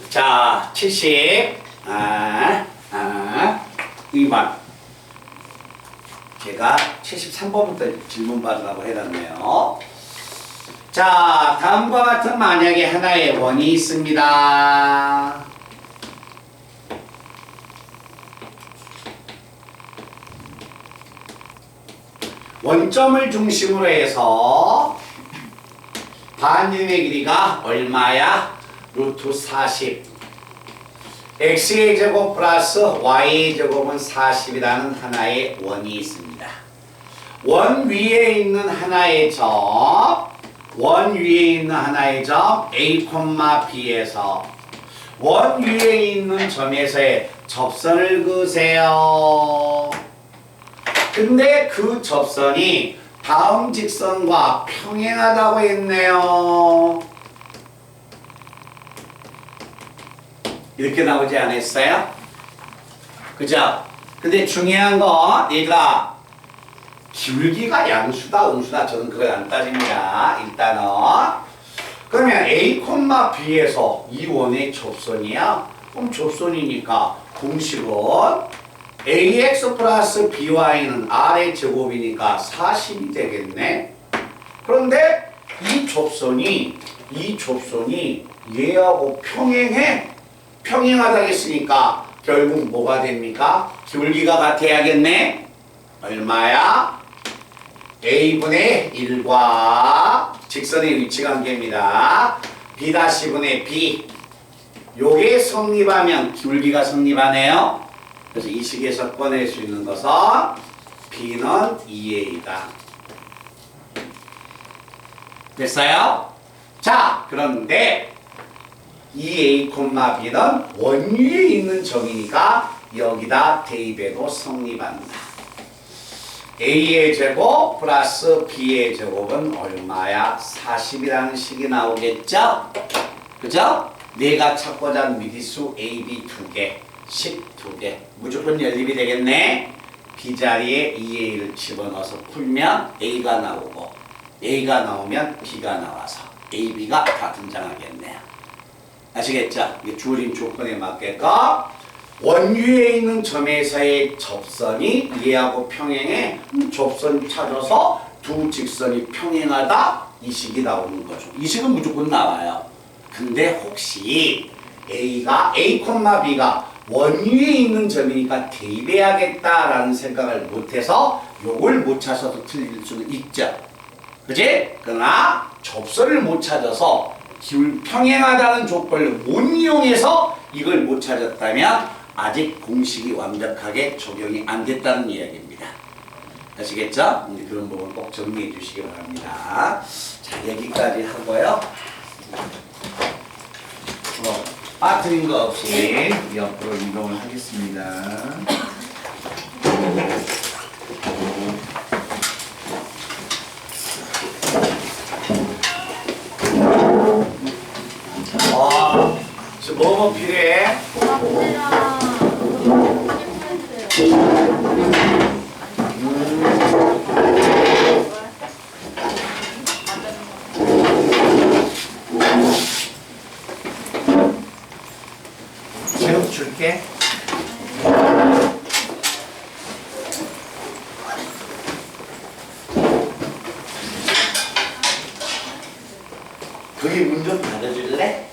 자, 2번. 제가 73번부터 질문 받으라고 해놨네요. 자, 다음과 같은 만약에 하나의 원이 있습니다. 원점을 중심으로 해서 반경의 길이가 얼마야? 루트 40. x의 제곱 플러스 y의 제곱은 40이라는 하나의 원이 있습니다. 원 위에 있는 하나의 점, a, b에서 원 위에 있는 점에서의 접선을 그으세요. 근데 그 접선이 다음 직선과 평행하다고 했네요. 이렇게 나오지 않았어요? 그죠? 근데 중요한 건 얘들아, 기울기가 양수다 음수다 저는 그걸 안 따집니다. 일단은 그러면 a, b에서 이 원의 접선이야? 그럼 접선이니까 공식은 ax 플러스 by는 r의 제곱이니까 40이 되겠네. 그런데 이 접선이 얘하고 평행하다 했으니까 결국 뭐가 됩니까? 기울기가 같아야겠네. 얼마야? a분의 1과 직선의 위치 관계입니다. b-분의 b. 요게 성립하면 기울기가 성립하네요. 그래서 이 식에서 꺼낼 수 있는 것은 b는 2a다. 됐어요? 자, 그런데 2a, b는 원 위에 있는 점이니까 여기다 대입해도 성립한다. a의 제곱 플러스 b의 제곱은 얼마야? 40이라는 식이 나오겠죠? 그죠? 내가 찾고자 하는 미지수 a, b 2개, 식 2개. 무조건 연립이 되겠네. b 자리에 2a를 집어넣어서 풀면 a가 나오고 a가 나오면 b가 나와서 a, b가 다 등장하겠네요. 아시겠죠? 이게 주어진 조건에 맞게끔 원 위에 있는 점에서의 접선이 얘하고 평행해. 접선 찾아서 두 직선이 평행하다. 이 식이 나오는 거죠. 이 식은 무조건 나와요. 근데 혹시 A가 B가 원 위에 있는 점이니까 대입해야겠다라는 생각을 못해서 요걸 못 찾아서 틀릴 수는 있죠. 그지? 그러나 접선을 못 찾아서 평행하다는 조건을 못 이용해서 이걸 못 찾았다면 아직 공식이 완벽하게 적용이 안 됐다는 이야기입니다. 아시겠죠? 그런 부분 꼭 정리해 주시기 바랍니다. 자, 여기까지 하고요. 빠뜨린 거 없이 옆으로 이동을 하겠습니다. 지금 뭐뭐 필요해? 제육 줄게. 거기 문 좀 닫아줄래?